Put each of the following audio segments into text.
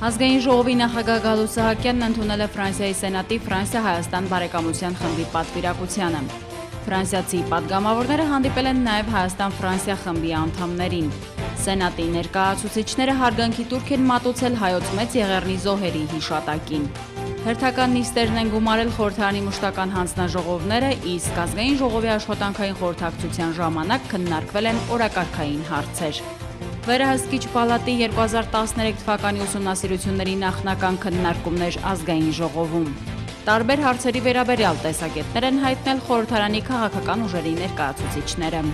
Ազգային ժողովի նախագահ Գալուստ Սահակյանն ընդունել է Ֆրանսիայի Սենատի Ֆրանսիա-Հայաստան բարեկամության խմբի պատվիրակությանը։ Ֆրանսիացի պատգամավորները հանդիպել են նաև Հայաստան-Ֆրանսիա խմբի անդամներին։ Սենատի ներկայացուցիչները հարգանքի տուրք են մատուցել Հայոց Մեծ Եղեռնի զոհերի հիշատակին։ Հերթական նիստերն են գումարել խորհրդարանի մշտական հանձնաժողովները, իսկ Ազգային ժողովի աշխատանքային խորհրդակցության ժամանակ քննարկվել են օրակարգային հարցեր։ Վերահսկիչ պալատի 2013 թվականի ուսումնասիրությունների նախնական քննարկումներ Ազգային ժողովում։ Տարբեր հարցերի վերաբերյալ տեսակետներ են հայտնել խորհրդարանի քաղաքական ուժերի ներկայացուցիչները։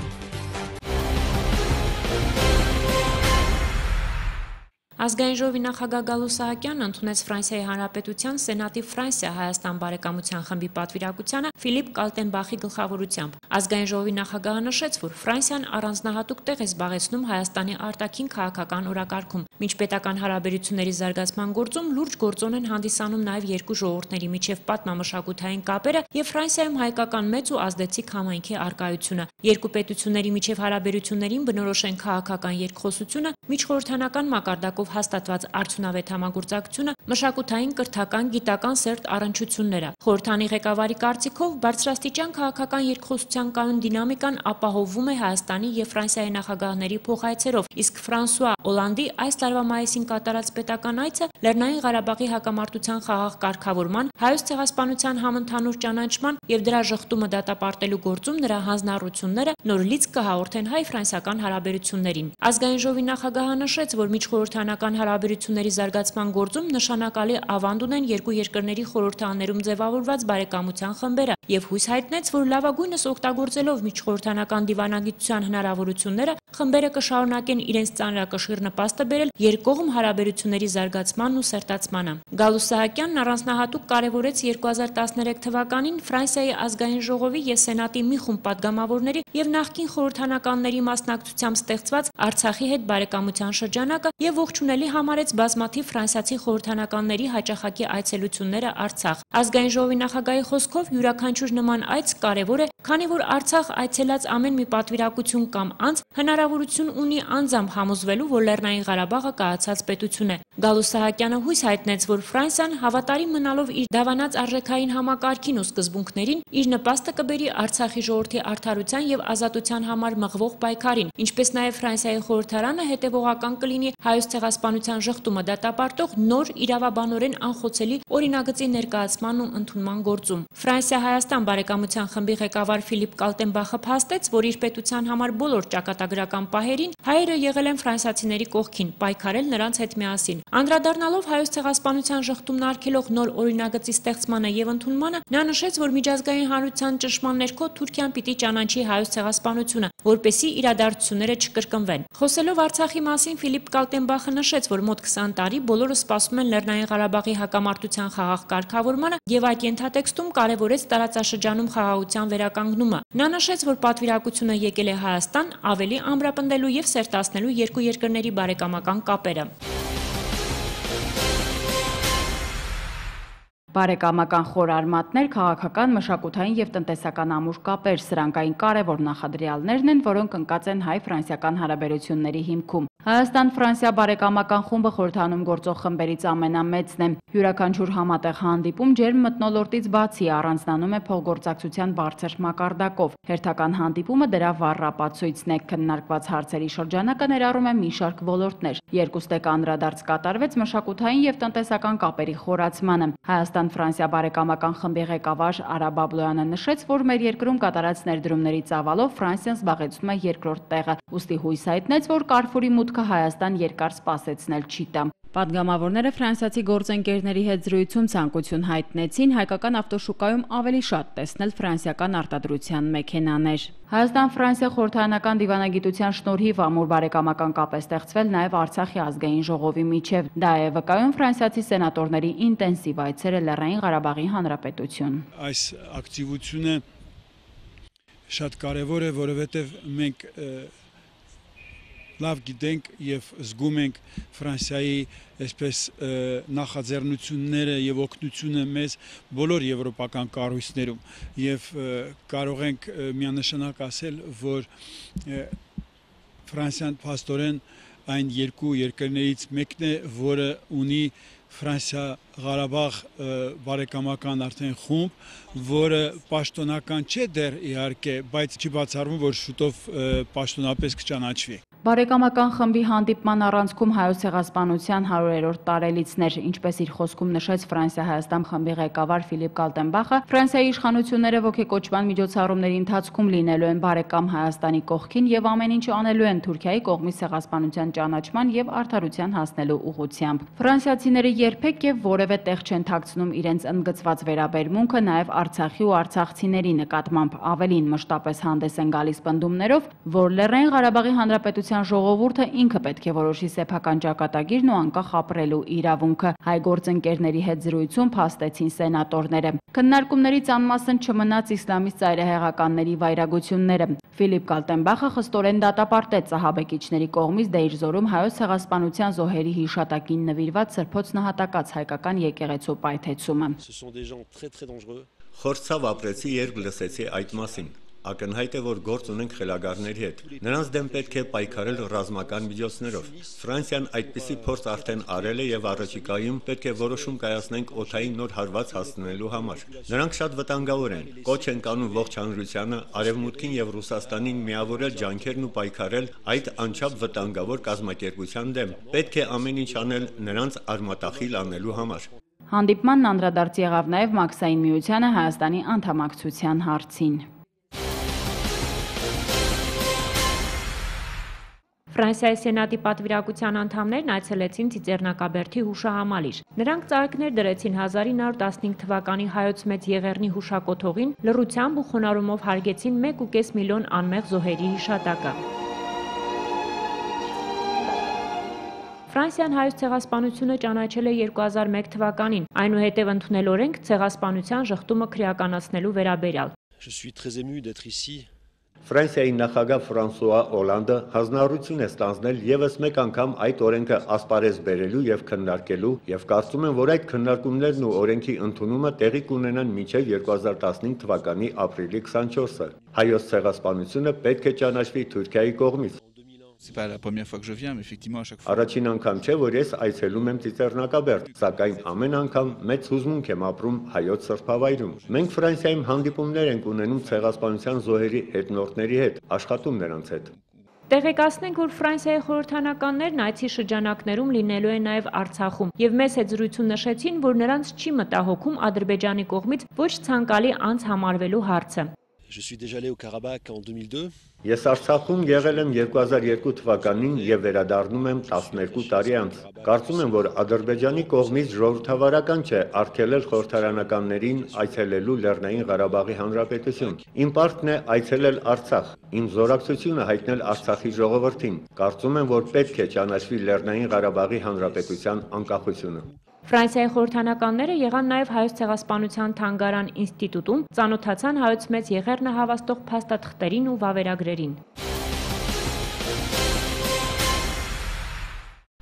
Ազգային ժողովի նախագահ Գալուստ Սահակյանն ընդունեց Ֆրանսիայի Հանրապետության Սենատի Ֆրանսիա-Հայաստան բարեկամության խմբի պատվիրակությանը Ֆիլիպ Կալտենբախի գլխավորությամբ։ Ազգային ժողովի նախագահը նշեց, որ Ֆրանսիան առանձնահատուկ տեղ է զբաղեցնում Հայաստանի արտաքին քաղաքական օրակարգում։ Միջպետական հարաբերությունների զարգացման գործում լուրջ գործոն են հանդիսանում նաև երկու ժողովուրդների միջև պատմամշակութային կապերը և Ֆրանսիայում հայկական մեծ ու ազդեցիկ համայնքի առկայությունը։ Երկու պետությունների միջև հարաբերություններին բնորոշ են քաղաքական երկխոսությունը, միջխորհրդանական մակարդակով հաստատված արդյունավետ համագործակցությունը, մշակութային, կրթական, գիտական սերտ առնչությունները։ Խորհրդանի ղեկավարի կարծիքով բարձրաստիճան քաղաքական երկխոսության կայուն դինամիկան ապահովվում է Հայաստանի և Ֆրանսիայի նախագահների փոխայցերով, իսկ Ֆրանսուଆ Օլանդի այս տարվա մայիսին կատարած պետական այցը Լեռնային Ղարաբաղի հակամարտության խաղաղ կարգավորման, Հայոց ցեղասպանության համընդհանուր ճանաչման և դրա ժխտումը դատապարտելու գործում նրա հանձնառությունները նոր լիցք կհաղորդեն հայ-ֆրանսիական հարաբերություններին։ Ազգային ժողովի նախագահը նշեց, որ միջխորհրդանական հարաբերությունների զարգացման գործում նշանակալի ավանդ ունեն երկու երկրների խորհրդաներում ձևավորված բարեկամության խմբերը և հույս հայտնեց, որ լավագույնս օգտագործելով միջխորհրդանական դիվանագիտության հնարավորությունները, խմբերը կշարունակեն իրենց ծանրակշիռ նպաստը բերել երկկողմ հարաբերությունների զարգացմանն ու սերտացմանը։ Գալուստ Սահակյանն առանձնահատուկ կարևորեց 2013 թվականին Ֆրանսիայի ազգային ժողովի և Սենատի մի խումբ պատգամավորների և նախկին խորհրդարանականների մասնակցությամբ ստեղծված Արցախի հետ բարեկամության շրջանակը և ողջունելի համարեց բազմաթիվ ֆրանսիացի խորհրդարանականների հաճախակի այցելությունները Արցախ։ Ազգային ժողովի նախագահի խոսքով յուրաքանչյուր նման այց կարևոր է, քանի որ Արցախ այցելած ամեն մի պատվիրակություն կամ անձ հնարավորություն ունի անձամբ համոզվելու, որ Լեռնային Ղարաբաղը կայացած պետություն է։ Գալուստ Սահակյանը հույս հայտնեց, որ Ֆրանսիան հավատարիմ մնալով իր դավանած արժեքային համակարգին ու սկզբունքներին, իր նպաստը կբերի Արցախի ժողովրդի արդարության և ազատության համար մղվող պայքարին, ինչպես նաև Ֆրանսիայի խորհրդարանը հետևողական կլինի Հայոց ցեղասպանության ժխտումը դատապարտող նոր իրավաբանորեն անխոցելի օրինագծի ներկայացման ու ընդունման գործում։ Ֆրանսիա-Հայաստան բարեկամության խմբի ղեկավար Ֆիլիպ Կալտենբախը փաստեց, որ իր պետության համար բոլոր ճակատագրական պահերին հայերը եղել են ֆրանսիացիների կողքին, պայքարել նրանց հետ միասին։ Անդրադառնալով Հայոց ցեղասպանության ժխտումն արգելող նոր օրինագծի ստեղծմանը և ընդունմանը, նա նշեց, որ միջազգային հանրության ճնշման ներքո Թուրքիան պիտի ճանաչի Հայոց ցեղասպանությունը, որպեսզի իրադարձությունները չկրկնվեն։ Խոսելով Արցախի մասին Ֆիլիպ Կալտենբախը նշեց, որ մոտ 20 տարի բոլորը սպասում են Լեռնային Ղարաբաղի հակամարտության խաղաղ կարգավորմանը և այդ ենթատեքստում կարևորեց տարածաշրջանում խաղաղության վերականգնումը։ Նա նշեց, որ պատվիրակությունը եկել է Հայաստան ավելի ամրապնդելու և սերտացնելու երկու երկրների բարեկամական կապերը։ Բարեկամական խոր արմատներ, քաղաքական, մշակութային և տնտեսական ամուր կապեր, սրանք այն կարևոր նախադրյալներն են, որոնք ընկած են հայ-ֆրանսիական հարաբերությունների հիմքում։ Հայաստան-Ֆրանսիա բարեկամական խումբը խորհրդանում գործող խմբերից ամենամեծն է։ Յուրաքանչյուր համատեղ հանդիպում ջերմ մթնոլորտից բացի առանձնանում է փոխգործակցության բարձր մակարդակով։ Հերթական հանդիպումը դրա վառ ապացույցն է։ Քննարկված հարցերի շրջանակը ներառում է մի շարք ոլորտներ։ Երկուստեք անդրադարձ կատարվեց մշակութային և տնտեսական կապերի խորացմանը։ Հայաստան-Ֆրանսիա բարեկամական խմբի ղեկավար Արա Բաբլոյանը նշեց, որ մեր երկրում կատարած ներդրումների ծավալով Ֆրանսիան զբաղեցնում է երկրորդ տեղը, ուստի հույս հայտնեց, որ Կարֆուրի մուտքը Հայաստան երկար սպասեցնել չի տա։ Պատգամավորները ֆրանսիացի գործընկերների հետ զրույցում ցանկություն հայտնեցին հայկական ավտոշուկայում ավելի շատ տեսնել ֆրանսիական արտադրության մեքենաներ։ Հայաստան-Ֆրանսիա խորհրդարանական դիվանագիտության շնորհիվ ամուր բարեկամական կապ է ստեղծվել նաև Արցախի ազգային ժողովի միջև։ Դա է վկայում ֆրանսիացի սենատորների ինտենսիվ այցերը Լեռնային Ղարաբաղի Հանրապետություն։ Այս ակտիվությունը շատ կարևոր է, որովհետև մենք լավ գիտենք եւ զգում ենք Ֆրանսիայի այսպես նախաձեռնությունները եւ օգնությունը մեզ բոլոր եվրոպական կառույցներում եւ կարող ենք միանշանակ ասել, որ Ֆրանսիան փաստորեն այն երկու երկրներից մեկն է, որը ունի Ֆրանսիա-Ղարաբաղ բարեկամական արդեն խումբ, որը պաշտոնական չէ դեռ իհարկե, բայց չի բացառվում, որ շուտով պաշտոնապես կճանաչվի։ Բարեկամական խմբի հանդիպման առանցքում Հայոց ցեղասպանության 100-րդ տարելիցն էր, ինչպես իր խոսքում նշեց Ֆրանսիա-Հայաստան խմբի ղեկավար Ֆիլիպ Կալտենբախը, Ֆրանսիայի իշխանությունները ոգեկոճման միջոցառումների ընթացքում լինելու են բարեկամ Հայաստանի կողքին եւ ամեն ինչ անելու են Թուրքիայի կողմից ցեղասպանության ճանաչման եւ արդարության հասնելու ուղղությամբ։ Ֆրանսիացիները երբեք եւ որևէ տեղ չեն թաքցնում իրենց ընդգծված վերաբերմունքը նաեւ Արցախի ու արցախցիների նկատմամբ, ավելին մշտապես հանդես են գալիս պնդումներով, որ Լեռնային Ղարաբաղի Հանրապետության ժողովուրդը ինքը պետք է որոշի սեփական ճակատագիրն ու անկախ ապրելու իրավունքը, հայ գործընկերների հետ զրույցում փաստեցին սենատորները։ Քննարկումներից անմասն չմնաց իսլամիստ ծայրահեղականների վայրագությունները։ Ֆիլիպ Կալտենբախը խստորեն դատապարտեց սահաբեկիչների կողմից Դեյրզորում Հայոց ցեղասպանության զոհերի հիշատակին նվիրված սրբոց նահատակած հայկական եկեղեցու պայթեցումը։ Խորցավ ապրեցի, երբ լսեցի այդ մասին։ Ակնհայտ է, որ գործ ունենք խելագարների հետ։ Նրանց դեմ պետք է պայքարել ռազմական միջոցներով։ Ֆրանսիան այդպիսի փորձ արդեն արել է եւ առաջիկայում պետք է որոշում կայացնենք օդային նոր հարված հասցնելու համար։ Նրանք շատ վտանգավոր են։ Կոչ են կանում ողջ հանրությանը, Արևմուտքին եւ Ռուսաստանին միավորել ջանքերն ու պայքարել այդ անչափ վտանգավոր կազմակերպության դեմ։ Պետք է ամեն ինչ անել նրանց արմատախիլ անելու համար։ Հանդիպմանն անդրադարձ եղավ նաև Մաքսային միությանը Հայաստանի անդամակցության հարցին։ Ֆրանսիայի Սենատի պատվիրակության անդամներն այցելեցին Ծիծեռնակաբերդի հուշահամալիր։ Նրանք ծաղիկներ դրեցին 1915 թվականի հայոց մեծ եղեռնի հուշակոթողին, լռությամբ ու խոնարհումով հարգեցին 1.5 միլիոն անմեղ զոհերի հիշատակը։ Ֆրանսիան հայոց ցեղասպանությունը ճանաչել է 2001 թվականին, այնուհետև ընդունել օրենք ցեղասպանության ժխտումը քրեականացնելու վերաբերյալ։ Ֆրանսիայի նախագահ Ֆրանսուଆ Օլանդը հանձնառություն է ստանձնել եւս մեկ անգամ այդ օրենքը ասպարեզ բերելու եւ քննարկելու եւ կարծում եմ, որ այդ քննարկումներն ու օրենքի ընդունումը տեղի կունենան մինչեւ 2015 թվականի ապրիլի 24-ը։ Հայոց ցեղասպանությունը պետք է ճանաչվի Թուրքիայի կողմից։ Առաջին անգամ չէ, որ ես այցելում եմ Ծիծեռնակաբերդ, սակայն ամեն անգամ մեծ հուզմունք եմ ապրում հայոց սրբավայրում։ Մենք Ֆրանսիայում հանդիպումներ ենք ունենում ցեղասպանության զոհերի հետնորդների հետ, աշխատում նրանց հետ։ Տեղեկացնենք, որ Ֆրանսիայի խորհրդանականներն այցի շրջանակներում լինելու են նաև Արցախում եւ մեծ հետ զրույցում նշեցին, որ նրանց չի մտահոգում Ադրբեջանի կողմից ոչ ցանկալի անձ համարվելու հարցը։ Ես Արցախում եղել եմ 2002 թվականին եւ վերադառնում եմ 12 տարի անց։ Կարծում եմ, որ Ադրբեջանի կողմից ժողովրդավարական չէ արգելել խորհրդարանականներին այցելելու Լեռնային Ղարաբաղի Հանրապետություն։ Իմ պարտքն է այցելել Արցախ, իմ զորակցությունը հայտնել Արցախի ժողովրդին։ Կարծում եմ, որ պետք է ճանաչվի Լեռնային Ղարաբաղի Հանրապետության անկախությունը։ Ֆրանսիայի խորհրդանականները եղան նաև հայոց ցեղասպանության թանգարան ինստիտուտում, ծանոթացան հայոց մեծ եղեռնը հավաստող փաստաթղթերին ու վավերագրերին։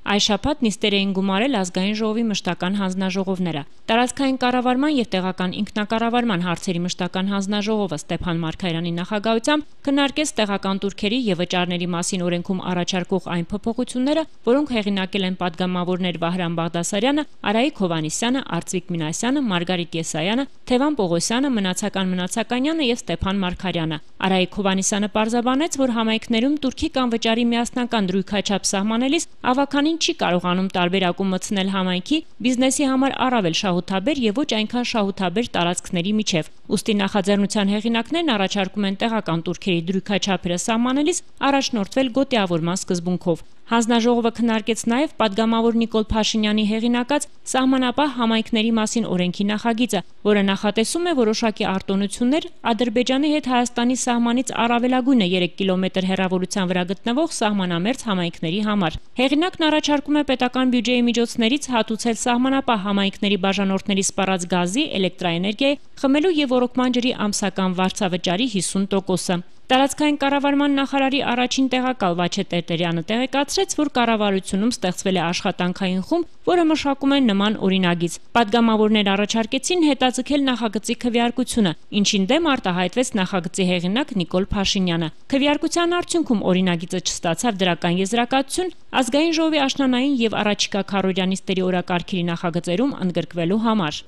Այս շաբաթ նիստեր էին գումարել ազգային ժողովի մշտական հանձնաժողովները։ Տարածքային կառավարման եւ տեղական ինքնակառավարման հարցերի մշտական հանձնաժողովը Ստեփան Մարգարյանի նախագահությամբ քննարկեց տեղական տուրքերի եւ վճարների մասին օրենքում առաջարկող այն փոփոխությունները, որոնք հեղինակել են падգամավորներ Վահրամ Բաղդասարյանը, Արայիկ Հովհաննիսյանը, Արծվիկ Մինասյանը, Մարգարիտ Եսայանը, Թևան Պողոսյանը, Մնացականյանը եւ Ստեփան Մարգարյանը։ Արայիկ Հովհաննիսյանը պարզաբանեց, որ համայնքներում տուրքի կամ վճարի միասնական դրույքաչափ սահմանելիս ավականին չի կարողանում տարբերակում մտցնել համայնքի, բիզնեսի համար առավել շահութաբեր եւ ոչ այնքան շահութաբեր տարածքների միջև։ Ուստի նախաձեռնության հեղինակներն առաջարկում են տեղական տուրքերի դրույքաչափերը սահմանելիս առաջնորդվել գոտիավորման սկզբունքով։ Հանձնաժողովը քննարկեց նաև падգամավոր Նիկոլ Փաշինյանի հեղինակած սահմանապահ համայնքների մասին օրենքի նախագիծը, որը նախատեսում է որոշակի արտոնություններ Ադրբեջանի հետ Հայաստանի սահմանից առավելագույնը 3 կիլոմետր հեռավորության վրա գտնվող սահմանամերձ համայնքների համար։ Հեղինակն առաջարկում է պետական բյուջեի միջոցներից հատուցել սահմանապահ համայնքների բաժանորդների սպառած գազի, էլեկտրաէներգիայի, խմելու եւ ոռոգման ջրի ամսական վարձավճարի 50%-ը։ Տարածքային կառավարման նախարարի առաջին տեղակալ Վաչե Տերտերյանը տեղեկացրեց, որ կառավարությունում ստեղծվել է աշխատանքային խումբ, որը մշակում է նման օրինագիծ։ Պատգամավորներ առաջարկեցին հետաձգել նախագծի քվեարկությունը, ինչին դեմ արտահայտվեց նախագծի հեղինակ Նիկոլ Փաշինյանը։ Քվեարկության արդյունքում օրինագիծը չստացավ դրական եզրակացություն ազգային ժողովի աշնանային եւ առաջիկա քառօրյա նիստերի օրակարգերի նախագծերում ընդգրկվելու համար։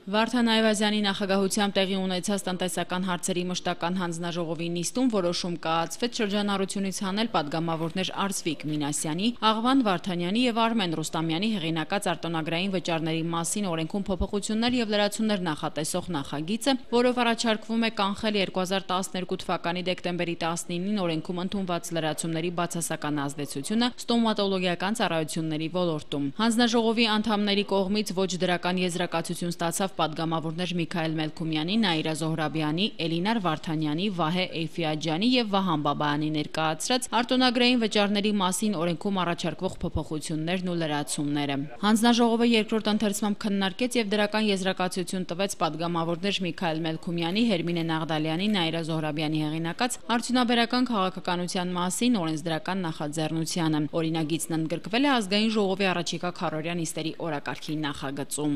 Վարդան Այվազյանի նախագահությամբ տեղի ունեցած տնտեսական հարցերի մշտական հանձնաժողովի նիստում որոշում կայացվեց շրջանառությունից հանել պատգամավորներ Արծվիկ Մինասյանի, Աղվան Վարդանյանի եւ Արմեն Ռուստամյանի հեղինակած արտոնագրային վճարների մասին օրենքում փոփոխություններ եւ լրացումներ նախատեսող նախագիծը, որով առաջարկվում է կանխել 2012 թվականի դեկտեմբերի 19-ին օրենքում ընդունված լրացումների բացասական ազդեցությունը ստոմատոլոգիական ծառայությունների ոլորտում։ Հանձնաժողովի անդամների կողմից ոչ դրական եզրակացություն ստացավ պատգամավորներ Միքայել Մելքումյանի, Նաիրա Զոհրաբյանի, Էլինար Վարդանյանի, Վահե Էյֆիաջյանի եւ Վահան Բաբայանի ներկայացրած արտոնագրային վճարների մասին օրենքում առաջարկվող փոփոխություններն ու լրացումները։ Հանձնաժողովը երկրորդ ընթերցմամբ քննարկեց եւ դրական եզրակացություն տվեց պատգամավորներ Միքայել Մելքումյանի, Հերմինե Նաղդալյանի, Նաիրա Զոհրաբյանի հեղինակած արդյունաբերական քաղաքականության մասին օրենսդրական նախաձեռնությանը։ Օրինագիծն ընդգրկվել է ազգային ժողովի առաջիկա քառօրյա նիստերի օրակարգի նախագծում։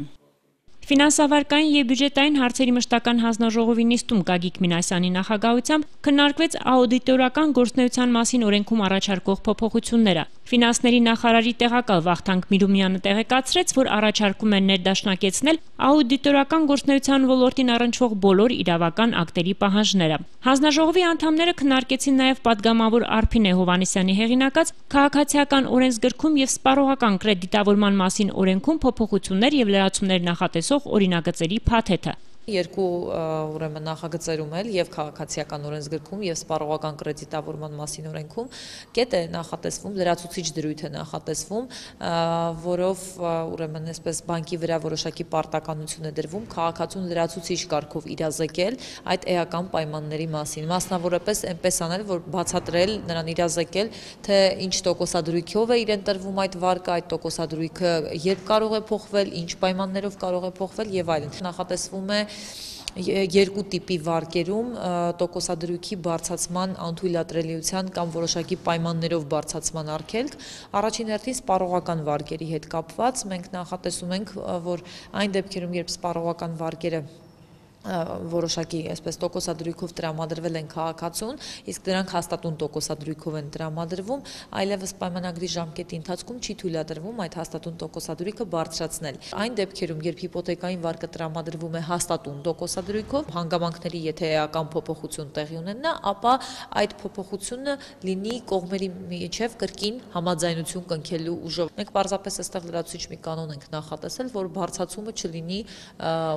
Ֆինանսավարկային եւ բյուջետային հարցերի մշտական հանձնաժողովի նիստում Գագիկ Մինասյանի նախագահությամբ քննարկվեց աուդիտորական գործունեության մասին օրենքում առաջարկող փոփոխությունները։ Ֆինանսների նախարարի տեղակալ Վախթանգ Միրումյանը տեղեկացրեց, որ առաջարկում են ներդաշնակեցնել աուդիտորական գործունեության ոլորտին առնչվող բոլոր իրավական ակտերի պահանջները։ Հանձնաժողովի անդամները քննարկեցին նաև պատգամավոր Արփինե Հովհաննիսյանի հեղինակած քաղաքացիական օրենսգրքում եւ սպառողական կրեդիտավորման մասին օրենքում փոփոխություններ եւ լրացումներ նախատեսող օրինագծերի փաթեթը։ Երկու ուրեմն նախագծերում էլ եւ քաղաքացիական օրենսգրքում եւ սպառողական կրեդիտավորման մասին օրենքում կետ է նախատեսվում, լրացուցիչ դրույթ է նախատեսվում, որով ուրեմն այսպես բանկի վրա որոշակի պարտականություն է դրվում քաղաքացուն լրացուցիչ կարգով իրազեկել այդ էական պայմանների մասին, մասնավորապես այնպես անել, որ բացատրել, նրան իրազեկել, թե ինչ տոկոսադրույքով է իրեն տրվում այդ վարկը, այդ տոկոսադրույքը երբ կարող է փոխվել, ինչ պայմաններով կարող է փոխվել եւ այլն։ Նախատեսվում է երկու տիպի վարկերում տոկոսադրույքի բարձրացման անթույլատրելիության կամ որոշակի պայմաններով բարձրացման արգելք, առաջին հերթին սպառողական վարկերի հետ կապված մենք նախատեսում ենք, որ այն դեպքերում, երբ սպառողական վարկերը որոշակի այսպես տոկոսադրույքով տրամադրվել են քաղաքացուն, իսկ դրանք հաստատուն տոկոսադրույքով են տրամադրվում, այլևս պայմանագրի ժամկետի ընթացքում չի թույլատրվում այդ հաստատուն տոկոսադրույքը բարձրացնել։ Այն դեպքերում, երբ հիպոթեկային վարկը տրամադրվում է հաստատուն տոկոսադրույքով, հանգամանքների եթե էական փոփոխություն տեղի ունենա, ապա այդ փոփոխությունը լինի կողմերի միջև կրկին համաձայնություն կնքելու ուժով։ Մենք պարզապես այստեղ լրացուցիչ մի կանոն ենք նախատեսել, որ բարձրացումը չլինի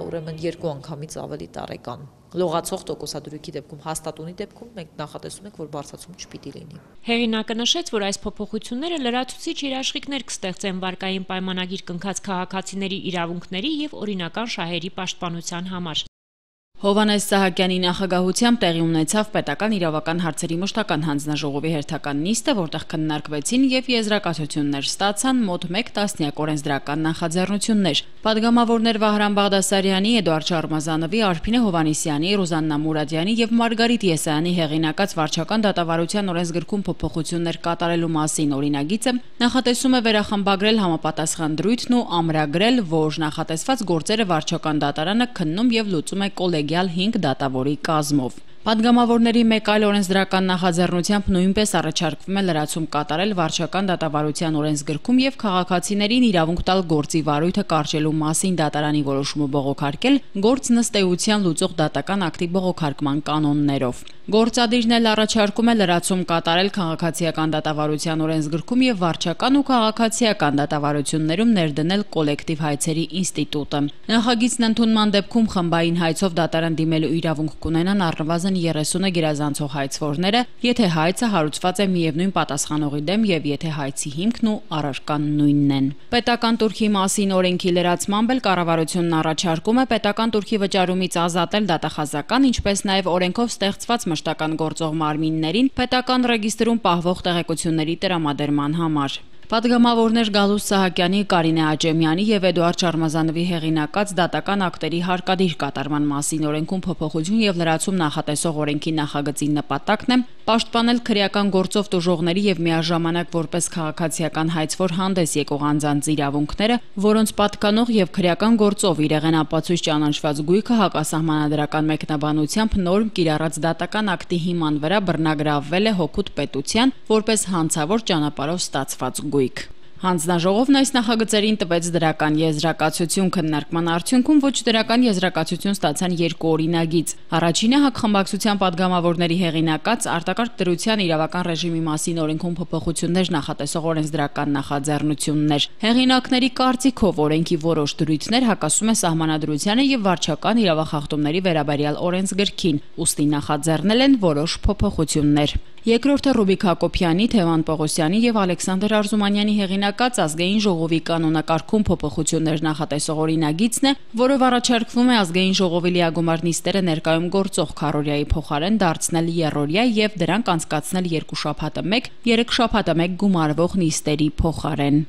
ուրեմն երկու անգամից ավելի տարեկան։ Լողացող տոկոսադրույքի դեպքում, հաստատունի դեպքում մենք նախատեսում ենք, որ բարձրացում չպիտի լինի։ Հեղինակը նշեց, որ այս փոփոխությունները լրացուցիչ երաշխիքներ կստեղծեն վարկային պայմանագիր կնքած քաղաքացիների իրավունքների եւ օրինական շահերի պաշտպանության համար։ Հովհաննես Սահակյանի նախագահությամբ տեղի ունեցավ պետական իրավական հարցերի մշտական հանձնաժողովի հերթական նիստը, որտեղ քննարկվեցին եւ եզրակացություններ ստացան մոտ 1 տասնյակ օրենսդրական նախաձեռնություններ։ Պատգամավորներ Վահրամ Բաղդասարյանի, Էդուարդ Շարմազանովի, Արփինե Հովհաննիսյանի, Ռոզաննա Մուրադյանի եւ Մարգարիտ Եսայանի հեղինակած վարչական դատավարության օրենսգրքում փոփոխություններ կատարելու մասին օրինագիծը նախատեսում է վերախմբագրել համապատասխան դրույթն ու ամրագրել, որ նախատեսված գործերը վարչական դատարանը քննում եւ լուծում է կոլեգիալ 5 դատավորի կազմով։ Պատգամավորների մեկ այլ օրենսդրական նախաձեռնությամբ նույնպես առաջարկվում է լրացում կատարել վարչական դատավարության օրենսգրքում եւ քաղաքացիներին իրավունք տալ գործի վարույթը կարճելու մասին դատարանի որոշումը բողոքարկել գործ նստեյության լուծող դատական ակտի բողոքարկման կանոններով։ Գործադիրն էլ առաջարկում է լրացում կատարել քաղաքացիական դատավարության օրենսգրքում եւ վարչական ու քաղաքացիական դատավարություններում ներդնել կոլեկտիվ հայցերի ինստիտուտը։ Նախագիծն ընդունման դեպքում խմբային հայցով դատարան դիմելու իրավունք կունենան առնվազն 30-ը գերազանցող հայցվորները, եթե հայցը հարուցված է միևնույն պատասխանողի դեմ եւ եթե հայցի հիմքն ու առարկան նույնն են։ Պետական турքի մասին օրենքի լրացմամբ էլ կառավարությունն առաջարկում է պետական турքի վճարումից ազատել դատախազական, ինչպես նաեւ օրենքով ստեղծված մշտական գործող մարմիններին պետական ռեգիստրում պահվող տեղեկությունների տրամադրման համար։ Պատգամավորներ Գալուստ Սահակյանի, Կարինե Աճեմյանի եւ Էդուարդ Շարմազանովի հեղինակած դատական ակտերի հարկադիր կատարման մասին օրենքում փոփոխություն եւ լրացում նախատեսող օրենքի նախագծի նպատակն է պաշտպանել քրեական գործով տուժողների եւ միաժամանակ որպես քաղաքացիական հայցվոր հանդես եկող անձանց իրավունքները, որոնց պատկանող եւ քրեական գործով իրեղեն ապացույց ճանաչված գույքը հակասահմանադրական մեկնաբանությամբ նորմ կիրառած դատական ակտի հիման վրա բռնագրավվել է հօգուտ պետության որպես հանցավոր ճանապարհով ստացված գույք։ Հանձնաժողովն այս նախագծերին տվեց դրական եզրակացություն քննարկման արդյունքում ոչ դրական եզրակացություն ստացան երկու օրինագիծ։ Առաջինը հակխմբակցության падգամավորների հեղինակած արտակարգ դրության իրավական ռեժիմի մասին օրենքում փոփոխություններ նախատեսող օրենսդրական նախաձեռնությունն էր։ Հեղինակների կարծիքով օրենքի որոշ դրույթներ հակասում է սահմանադրությանը եւ վարչական իրավախախտումների վերաբերյալ օրենսգրքին, ուստի նախաձեռնել են որոշ փոփոխություններ։ Երկրորդը Ռուբիկ Հակոբյանի, Թևան Պողոսյանի եւ Ալեքսանդր Արզումանյանի հեղինակած ազգային ժողովի կանոնակարգում փոփոխություններ նախատեսող օրինագիծն է, որով առաջարկվում է ազգային ժողովի լիագումար նիստերը ներկայում գործող քառօրյայի փոխարեն դարձնել երրորդյա եւ դրանք անցկացնել 2 շաբաթը 1, 3 շաբաթը 1 գումարվող նիստերի փոխարեն։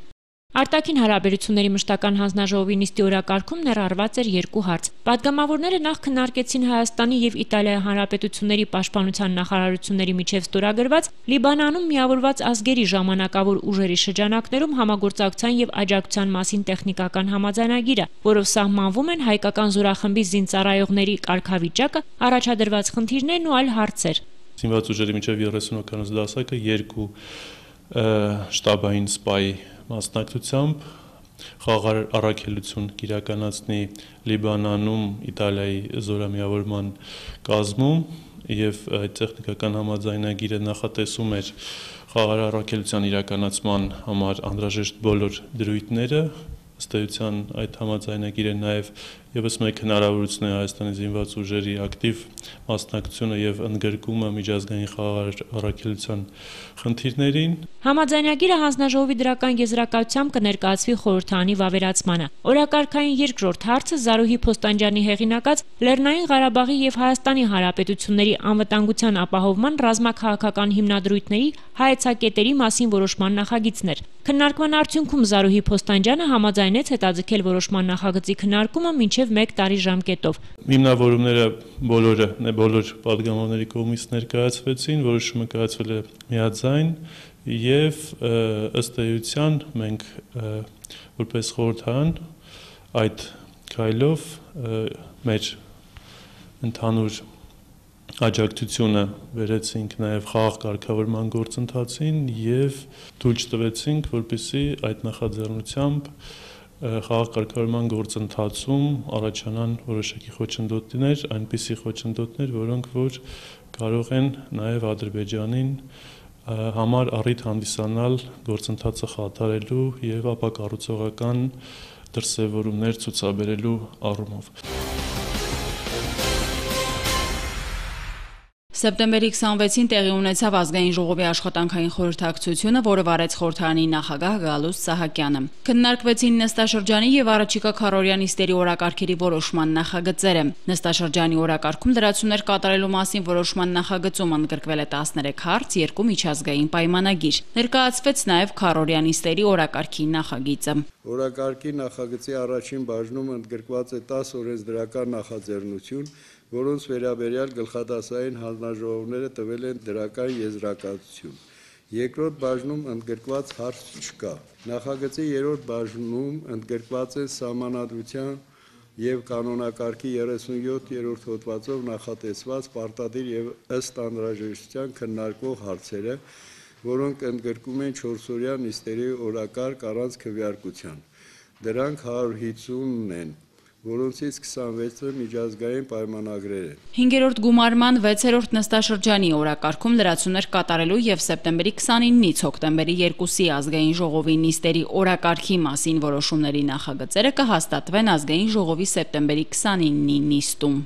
Արտաքին հարաբերությունների մշտական հանձնաժողովի նիստի օրակարգում ներառված էր երկու հարց։ Պատգամավորները նախ քննարկեցին Հայաստանի եւ Իտալիայի հանրապետությունների պաշտպանության նախարարությունների միջև ստորագրված Լիբանանում միավորված ազգերի ժամանակավոր ուժերի շրջանակներում համագործակցության եւ աջակցության մասին տեխնիկական համաձայնագիրը, որով սահմանվում են հայկական զորախմբի զինծառայողների կարգավիճակը, առաջադրված խնդիրներն ու այլ հարցեր։ Զինված ուժերի միջև 30 օգնոց դասակը երկու շտաբային սպայի մասնակցությամբ խաղաղ առաքելություն կիրականացնի Լիբանանում Իտալիայի զորամիավորման կազմում եւ այդ տեխնիկական համաձայնագիրը նախատեսում էր խաղաղ առաքելության իրականացման համար անհրաժեշտ բոլոր դրույթները ըստ էության այդ համաձայնագիրը նաեւ եւս մեկ հնարավորություն է Հայաստանի զինված ուժերի ակտիվ մասնակցությունը եւ ընդգրկումը միջազգային խաղաղ առաքելության խնդիրներին։ Համաձայնագիրը հանձնաժողովի դրական եզրակացությամբ կներկայացվի խորհրդարանի վավերացմանը։ Օրակարգային երկրորդ հարցը Զարուհի Փոստանջյանի հեղինակած Լեռնային Ղարաբաղի եւ Հայաստանի Հանրապետությունների անվտանգության ապահովման ռազմաքաղաքական հիմնադրույթների հայեցակետերի մասին որոշման նախագիծն էր։ Քննարկման արդյունքում Զարուհի Փոստանջյանը համաձայնեց հետաձգել որոշման նախագծի քննարկումը մինչև 1 տարի ժամկետով։ Հիմնավորումները բոլոր падգամավորների կողմից ներկայացվեցին, որոշումը կայացվել է միաձայն եւ ըստ էության մենք որպես խորհրդարան այդ քայլով մեր ընդհանուր աջակցությունը վերեցինք նաև խաղաղ կարգավորման գործընթացին եւ թույլ չտվեցինք, որպեսզի այդ նախաձեռնությամբ խաղաղ կարգավորման գործընթացում առաջանան որոշակի խոչընդոտներ, այնպիսի խոչընդոտներ, որոնք որ կարող են նաև Ադրբեջանին համար առիթ հանդիսանալ գործընթացը խաթարելու եւ ապակառուցողական դրսեւորումներ ցուցաբերելու առումով։ Սեպտեմբերի 26-ին տեղի ունեցավ ազգային ժողովի աշխատանքային խորհրդակցությունը, որը վարեց խորհրդարանի նախագահ Գալուստ Սահակյանը։ Քննարկվեցին նստաշրջանի եւ առաջիկա քառօրյա նիստերի օրակարգերի որոշման նախագծերը։ Նստաշրջանի օրակարգում լրացումներ կատարելու մասին որոշման նախագծում ընդգրկվել է 13 հարց, 2 միջազգային պայմանագիր։ Ներկայացվեց նաեւ քառօրյա նիստերի օրակարգի նախագիծը։ Օրակարգի նախագծի առաջին բաժնում ընդգրկված է 10 օրենսդրական նախաձեռնություն, որոնց վերաբերյալ գլխադասային հանձնաժողովները տվել են դրական եզրակացություն։ Երկրորդ բաժնում ընդգրկված հարց չկա։ Նախագծի երրորդ բաժնում ընդգրկված է սահմանադրության եւ կանոնակարգի 37-րդ հոդվածով նախատեսված պարտադիր եւ ըստ անհրաժեշտության քննարկվող հարցերը, որոնք ընդգրկում են 4-օրյա նիստերի օրակարգ առանց քվեարկության։ Դրանք 150-ն են, որոնցից 26-ը միջազգային պայմանագրեր են։ 5-րդ գումարման 6-րդ նստաշրջանի օրակարգում լրացումներ կատարելու եւ սեպտեմբերի 29-ից հոկտեմբերի 2-ի ազգային ժողովի նիստերի օրակարգի մասին որոշումների նախագծերը կհաստատվեն ազգային ժողովի սեպտեմբերի 29-ի նիստում։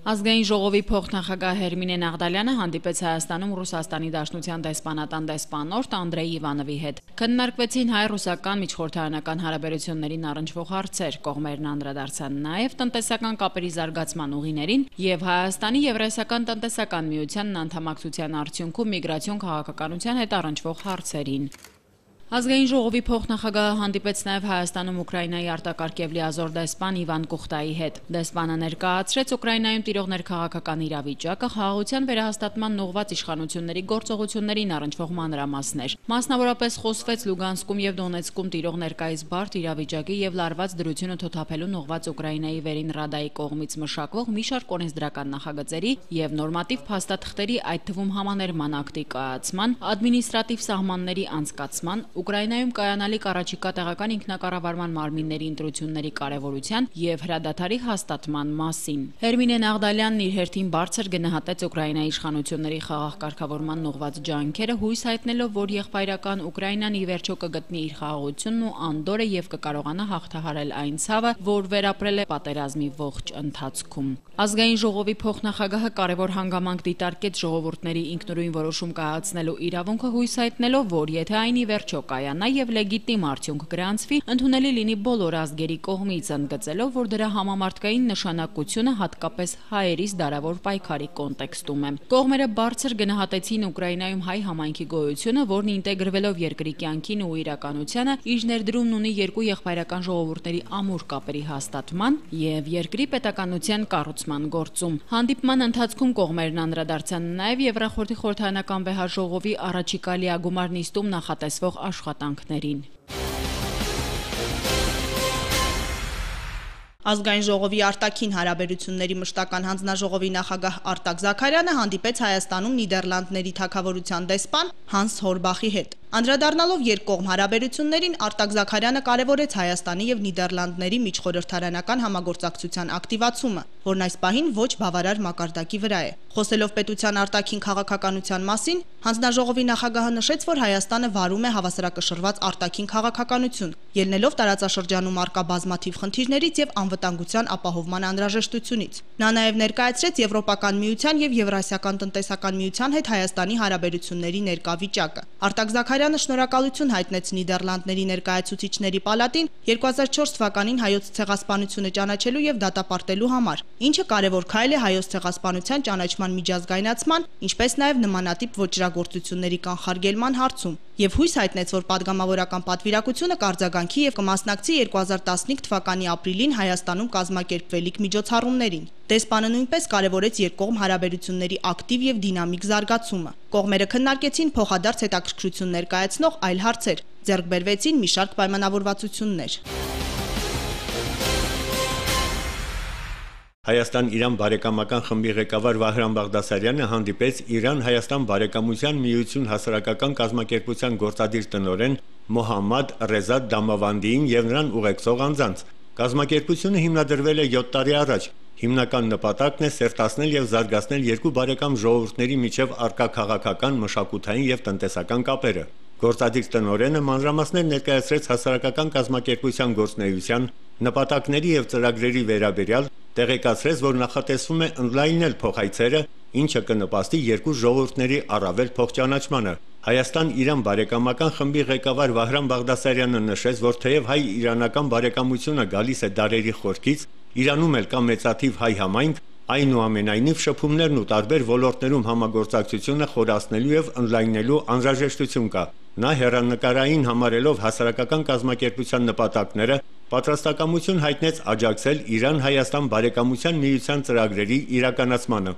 Ազգային ժողովի փոխնախագահ Հերմինե Նաղդալյանը հանդիպեց Հայաստանում Ռուսաստանի Դաշնության դեսպանատան դեսպանորդ Անդրեյ Իվանովի հետ։ Քննարկվեցին հայ-ռուսական միջխորհրդարանական հարաբերություններին առնչվող հարցեր, կողմերն անդրադարձան նաև տնտեսական կապերի զարգացման ուղիներին եւ Հայաստանի Եվրասիական տնտեսական միությանն անդամակցության արդյունքում միգրացիոն քաղաքականության հետ առնչվող հարցերին։ Ազգային ժողովի փոխնախագահը հանդիպեց նաև Հայաստանում Ուկրաինայի արտակարգ եւ լիազոր դեսպան Իվան Կուխտայի հետ։ Դեսպանը ներկայացրեց Ուկրաինայում տիրող ներքաղաքական իրավիճակը, խաղաղության վերահաստատման ուղղված իշխանությունների գործողություններին առնչվող մանրամասներ։ Մասնավորապես խոսվեց Լուգանսկում եւ Դոնեցկում տիրող ներկայիս բարդ իրավիճակի եւ լարված դրությունը թոթափելուն ուղղված Ուկրաինայի վերին Ռադայի կողմից մշակվող մի շարք օրենսդրական նախագծերի եւ նորմատիվ փաստաթղթերի, այդ թվում համաներման ակտի կայացման, ադմինիստրատիվ սահմանների անցկացման, Ուկրաինայում կայանալիք առաջիկա տեղական ինքնակառավարման մարմինների ընտրությունների կարևորության եւ հրադադարի հաստատման մասին։ Հերմինե Նաղդալյանն իր հերթին բարձր գնահատեց Ուկրաինայի իշխանությունների խաղաղ կարգավորման ուղղված ջանքերը, հույս հայտնելով, որ եղբայրական Ուկրաինան ի վերջո կգտնի իր խաղաղությունն ու անդորրը եւ կկարողանա հաղթահարել այն ցավը, որ վերապրել է պատերազմի ողջ ընթացքում։ Ազգային ժողովի փոխնախագահը կարևոր հանգամանք դիտարկեց ժողովուրդների ինքնուրույն որոշում կայացնելու իրավունքը, հույս հայտնելով, որ եթե այն ի վերջո կայանա եւ լեգիտիմ արդյունք գրանցվի, ընդունելի լինի բոլոր ազգերի կողմից, ընդգծելով, որ դրա համամարտկային նշանակությունը հատկապես հայերիս դարավոր պայքարի կոնտեքստում է։ Կողմերը բարձր գնահատեցին Ուկրաինայում հայ համայնքի գոյությունը, որն ինտեգրվելով երկրի կյանքին ու իրականությանը, իր ներդրումն ունի երկու եղբայրական ժողովուրդների ամուր կապերի հաստատման եւ երկրի պետականության կառուցման գործում։ Հանդիպման ընթացքում կողմերն անդրադարձան նաեւ Եվրախորհրդի խորհրդարանական վեհաժողովի առաջիկա լիագումար նիստում նախատեսվող աշխատանքներին։ Ազգային ժողովի արտաքին հարաբերությունների մշտական հանձնաժողովի նախագահ Արտակ Զաքարյանը հանդիպեց Հայաստանում Նիդերլանդների թագավորության դեսպան Հանս Հորբախի հետ։ Անդրադառնալով երկկողմ հարաբերություններին, Արտակ Զաքարյանը կարևորեց Հայաստանի եւ Նիդերլանդների միջխորհրդարանական համագործակցության ակտիվացումը, որն այս պահին ոչ բավարար մակարդակի վրա է։ Խոսելով պետության արտաքին քաղաքականության մասին, հանձնաժողովի նախագահը նշեց, որ Հայաստանը վարում է հավասարակշռված արտաքին քաղաքականություն, ելնելով տարածաշրջանում առկա բազմաթիվ խնդիրներից եւ անվտանգության ապահովման անհրաժեշտությունից։ Նա նաեւ ներկայացրեց Եվրոպական միության եւ Եվրասիական տնտեսական միության հետ Հայաստանի հարաբերությունների ներկա վիճակը։ Արտակ Զաքարյանը շնորհակալություն հայտնեց Նիդերլանդների ներկայացուցիչների պալատին 2004 թվականին հայոց ցեղասպանությունը ճանաչելու եւ դատապարտելու համար, ինչը կարևոր քայլ է հայոց ցեղասպանության ճանաչման միջազգայնացման, ինչպես նաեւ նմանատիպ ոճրագործությունների կանխարգելման հարցում, եւ հույս հայտնեց, որ падգամավորական պատվիրակությունը կարձագանքի եւ կմասնակցի 2015 թվականի ապրիլին Հայաստանում կազմակերպվելիք միջոցառումներին։ Դեսպանը նույնպես կարևորեց երկկողմ հարաբերությունների ակտիվ եւ դինամիկ զարգացումը։ Կողմերը քննարկեցին փոխադարձ հետաքրքրություն ներկայացնող այլ հարցեր, ձեռք բերվեցին մի շարք պայմանավորվածություններ։ Հայաստան-Իրան բարեկամական խմբի ղեկավար Վահրամ Բաղդասարյանը հանդիպեց Իրան-Հայաստան բարեկամության միություն հասարակական կազմակերպության գործադիր տնօրեն Մոհամմադ Ռեզա Դամավանդիին եւ նրան ուղեկցող անձանց։ Կազմակերպությունը հիմնադրվել է 7 տարի առաջ։ Հիմնական նպատակն է սերտացնել եւ զարգացնել երկու բարեկամ ժողովուրդների միջև առկա քաղաքական, մշակութային եւ տնտեսական կապերը։ Գործադիր տնօրենը մանրամասներ ներկայացրեց հասարակական կազմակերպության գործունեության, նպատակների եւ ծրագրերի վերաբերյալ, տեղեկացրեց, որ նախատեսվում է ընդլայնել փոխայցերը, ինչը կնպաստի երկու ժողովուրդների առավել փոխճանաչմանը։ Հայաստան-Իրան բարեկամական խմբի ղեկավար Վահրամ Բաղդասարյանը նշեց, որ թեև հայ-իրանական բարեկամությունը գալիս է դարերի խորքից, Իրանում էլ կա մեծաթիվ հայ համայնք, այնուամենայնիվ շփումներն ու տարբեր ոլորտներում համագործակցությունը խորացնելու եւ ընդլայնելու անհրաժեշտություն կա։ Նա հեռանկարային համարելով հասարակական կազմակերպության նպատակները, պատրաստակամություն հայտնեց աջակցել Իրան-Հայաստան բարեկամության միության ծրագրերի իրականացմանը։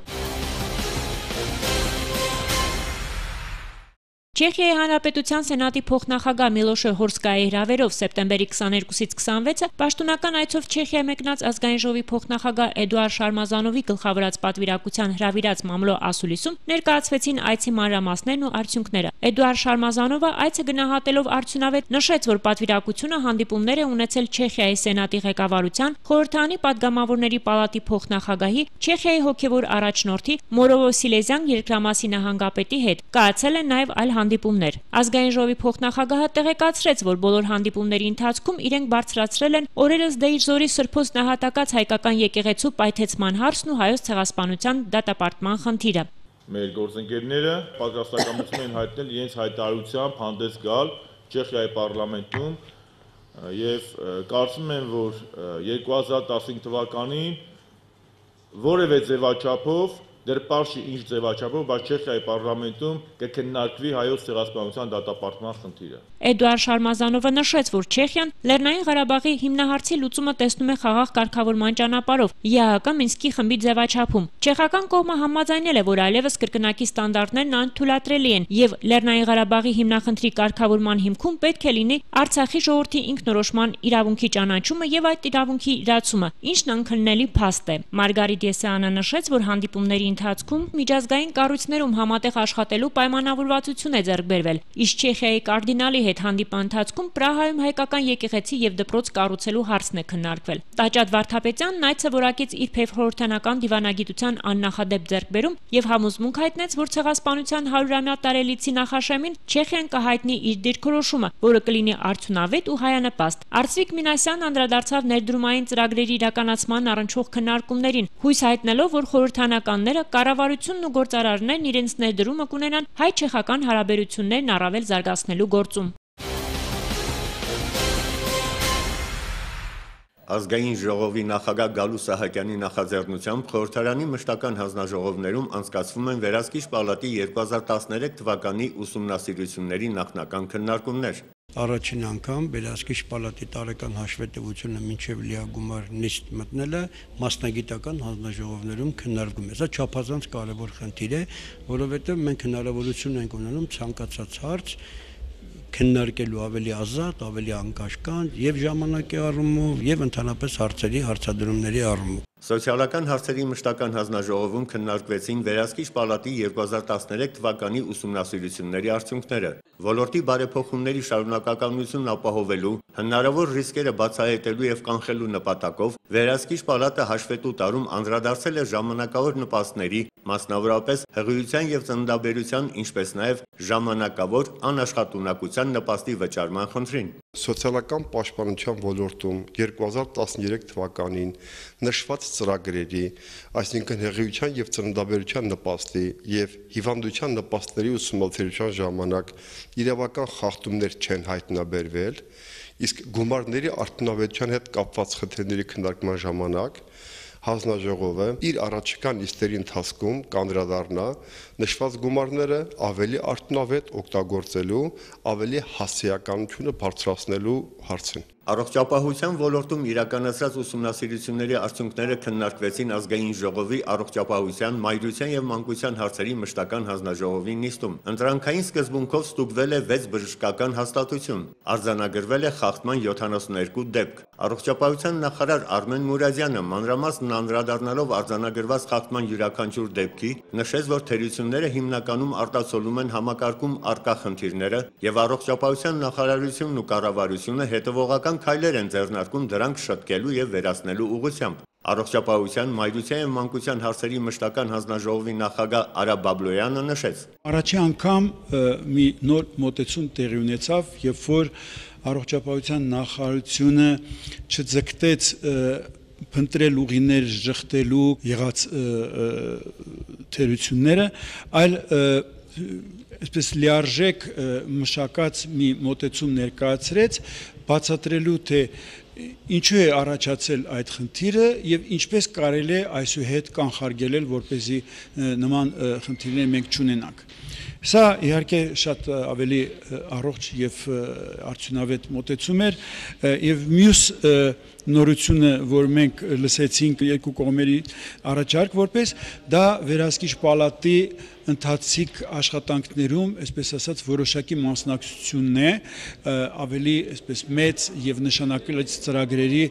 Չեխիայի Հանրապետության Սենատի փոխնախագահ Միլոշ Հորսկայի հրավերով սեպտեմբերի 22-ից 26-ը պաշտոնական այցով Չեխիա մեկնած ազգային ժողովի փոխնախագահ Էդուարդ Շարմազանովի գլխավորած պատվիրակության հրավիրած մամլո ասուլիսում ներկայացվեցին այցի մանրամասներն ու արդյունքները։ Էդուարդ Շարմազանովը այցը գնահատելով արդյունավետ նշեց, որ պատվիրակությունը հանդիպումներ է ունեցել Չեխիայի Սենատի ղեկավարության, խորհրդարանի падգամավորների պալատի փոխնախագահի, Չեխիայի հոգևոր առաջնորդի Մորովո Սիլեզյան երկրամասի նահանգապետի հետ։ Կայացել են նաև այլ հանդիպումներ։ Ազգային ժողովի փոխնախագահը տեղեկացրեց, որ բոլոր հանդիպումների ընթացքում իրենք բարձրացրել են օրերս Դեյժորի Սրբոց նահատակած հայկական եկեղեցու պայթեցման հարցն ու հայոց ցեղասպանության դատապարտման խնդիրը։ Մեր գործընկերները պատրաստակամություն են հայտնել իրենց հայտարարությամբ հանդես գալ Չեխիայի պարլամենտում եւ կարծում եմ, որ 2015 թվականին որևէ ձևաչափով դեռ պարզ չի ինչ ձևաչափով, բայց Չեխիայի պարլամենտում կքննարկվի հայոց ցեղասպանության դատապարտման խնդիրը։ Էդուարդ Շարմազանովը նշեց, որ Չեխիան Լեռնային Ղարաբաղի հիմնահարցի լուծումը տեսնում է խաղաղ կարգավորման ճանապարհով ԵԱՀԿ Մինսկի խմբի ձևաչափում։ Չեխական կողմը համաձայնել է, որ այլևս կրկնակի ստանդարտներն անթույլատրելի են եւ Լեռնային Ղարաբաղի հիմնախնդրի կարգավորման հիմքում պետք է լինի Արցախի ժողովրդի ինքնորոշման իրավունքի ճանաչումը եւ այդ իրավունքի իրացումը, ինչն անքննելի փաստ է։ Մարգարիտ Եսայանը նշեց, որ հանդիպումների ընթացքում միջազգային կառույցներում համատեղ աշխատելու պայմանավորվածություն է ձեռք բերվել, իսկ Չեխիայի կարդինալի հետ հանդիպան ընթացքում Պրահայում հայկական եկեղեցի եւ դպրոց կառուցելու հարցն է քննարկվել։ Տաճատ Վարդապետյանն այդ սովորակից իբրև խորհրդանական դիվանագիտության աննախադեպ ձեռքբերում եւ համոզմունք հայտնեց, որ ցեղասպանության 100-ամյա տարելիցի նախաշեմին Չեխիան կհայտնի իր դիրքորոշումը, որը կլինի արդյունավետ ու հայանպաստ։ Արծվիկ Մինասյանն անդրադարձավ ներդրումային ծրագրերի իրականացման առնչվող քննարկումներին, հույս հայտնելով, որ խորհրդանականները, կառավարությունն ու գործարարներն իրենց ներդրումը կունենան հայ-չեխական հարաբերություններն առավել զարգացնելու գործում։ Ազգային ժողովի նախագահ Գալու Սահակյանի նախաձեռնությամբ խորհրդարանի մշտական հանձնաժողովներում անցկացվում են Վերահսկիչ պալատի 2013 թվականի ուսումնասիրությունների նախնական քննարկումներ։ Առաջին անգամ Վերահսկիչ պալատի տարեկան հաշվետվությունը մինչև լիագումար նիստ մտնելը մասնագիտական հանձնաժողովներում քննարկվում է։ Սա չափազանց կարևոր խնդիր է, որովհետև մենք հնարավորություն ենք ունենում ցանկացած հարց քննարկելու ավելի ազատ, ավելի անկաշկանդ եւ ժամանակի առումով եւ ընդհանրապես հարցերի հարցադրումների առումով։ Սոցիալական հարցերի մշտական հանձնաժողովում քննարկվեցին Վերահսկիչ պալատի 2013 թվականի ուսումնասիրությունների արդյունքները։ Ոլորտի բարեփոխումների շարունակականությունն ապահովելու, հնարավոր ռիսկերը բացահայտելու եւ կանխելու նպատակով Վերահսկիչ պալատը հաշվետու տարում անդրադարձել է ժամանակավոր նպաստների, մասնավորապես հղիության եւ ծննդաբերության, ինչպես նաեւ ժամանակավոր անաշխատունակության նպաստի վճարման խնդրին։ Սոցիալական պաշտպանության ոլորտում 2013 թվականին նշված ծրագրերի, այսինքն հղիության եւ ծննդաբերության նպաստի եւ հիվանդության նպաստների ուսումնասիրության ժամանակ իրավական խախտումներ չեն հայտնաբերվել, իսկ գումարների արդյունավետության հետ կապված խնդիրների քննարկման ժամանակ հանձնաժողովը իր առաջիկա նիստերի ընթացքում կանդրադառնա նշված գումարները ավելի արդյունավետ օգտագործելու, ավելի հասարակականությունը բարձրացնելու հարցին։ Առողջապահության ոլորտում իրականացրած ուսումնասիրությունների արդյունքները քննարկվեցին Ազգային ժողովի առողջապահության, մայրության եւ մանկության հարցերի մշտական հանձնաժողովի նիստում։ Ընտրանքային սկզբունքով ստուգվել է 6 բժշկական հաստատություն, արձանագրվել է խախտման 72 դեպք։ Առողջապահության նախարար Արմեն Մուրադյանը մանրամասն անդրադառնալով արձանագրված խախտման յուրաքանչյուր դեպքի, նշեց, որ թերությունները հիմնականում արտացոլում են համակարգում առկա խնդիրները եւ առողջապահության նախարարությունն ու կառավարությունը հետևողական քայլեր են ձեռնարկում դրանք շտկելու եւ վերացնելու ուղղությամբ։ Առողջապահության, մայրության եւ մանկության հարցերի մշտական հանձնաժողովի նախագահ Արա Բաբլոյանը նշեց. Առաջի անգամ մի նոր մոտեցում տեղի ունեցավ, երբ որ առողջապահության նախարարությունը չձգտեց փնտրել ուղիներ ժխտելու եղած թերությունները, այլ այսպես լիարժեք մշակած մի մոտեցում ներկայացրեց, բացատրելու թե ինչու է առաջացել այդ խնդիրը եւ ինչպես կարելի է այսուհետ կանխարգելել, որպեսզի նման խնդիրներ մենք չունենանք։ Սա իհարկե շատ ավելի առողջ եւ արդյունավետ մոտեցում էր եւ մյուս նորությունը, որ մենք լսեցինք երկու կողմերի առաջարկ որպես, դա Վերահսկիչ պալատի ընթացիկ աշխատանքներում, այսպես ասած, որոշակի մասնակցությունն է, ավելի այսպես մեծ եւ նշանակալից ծրագրերի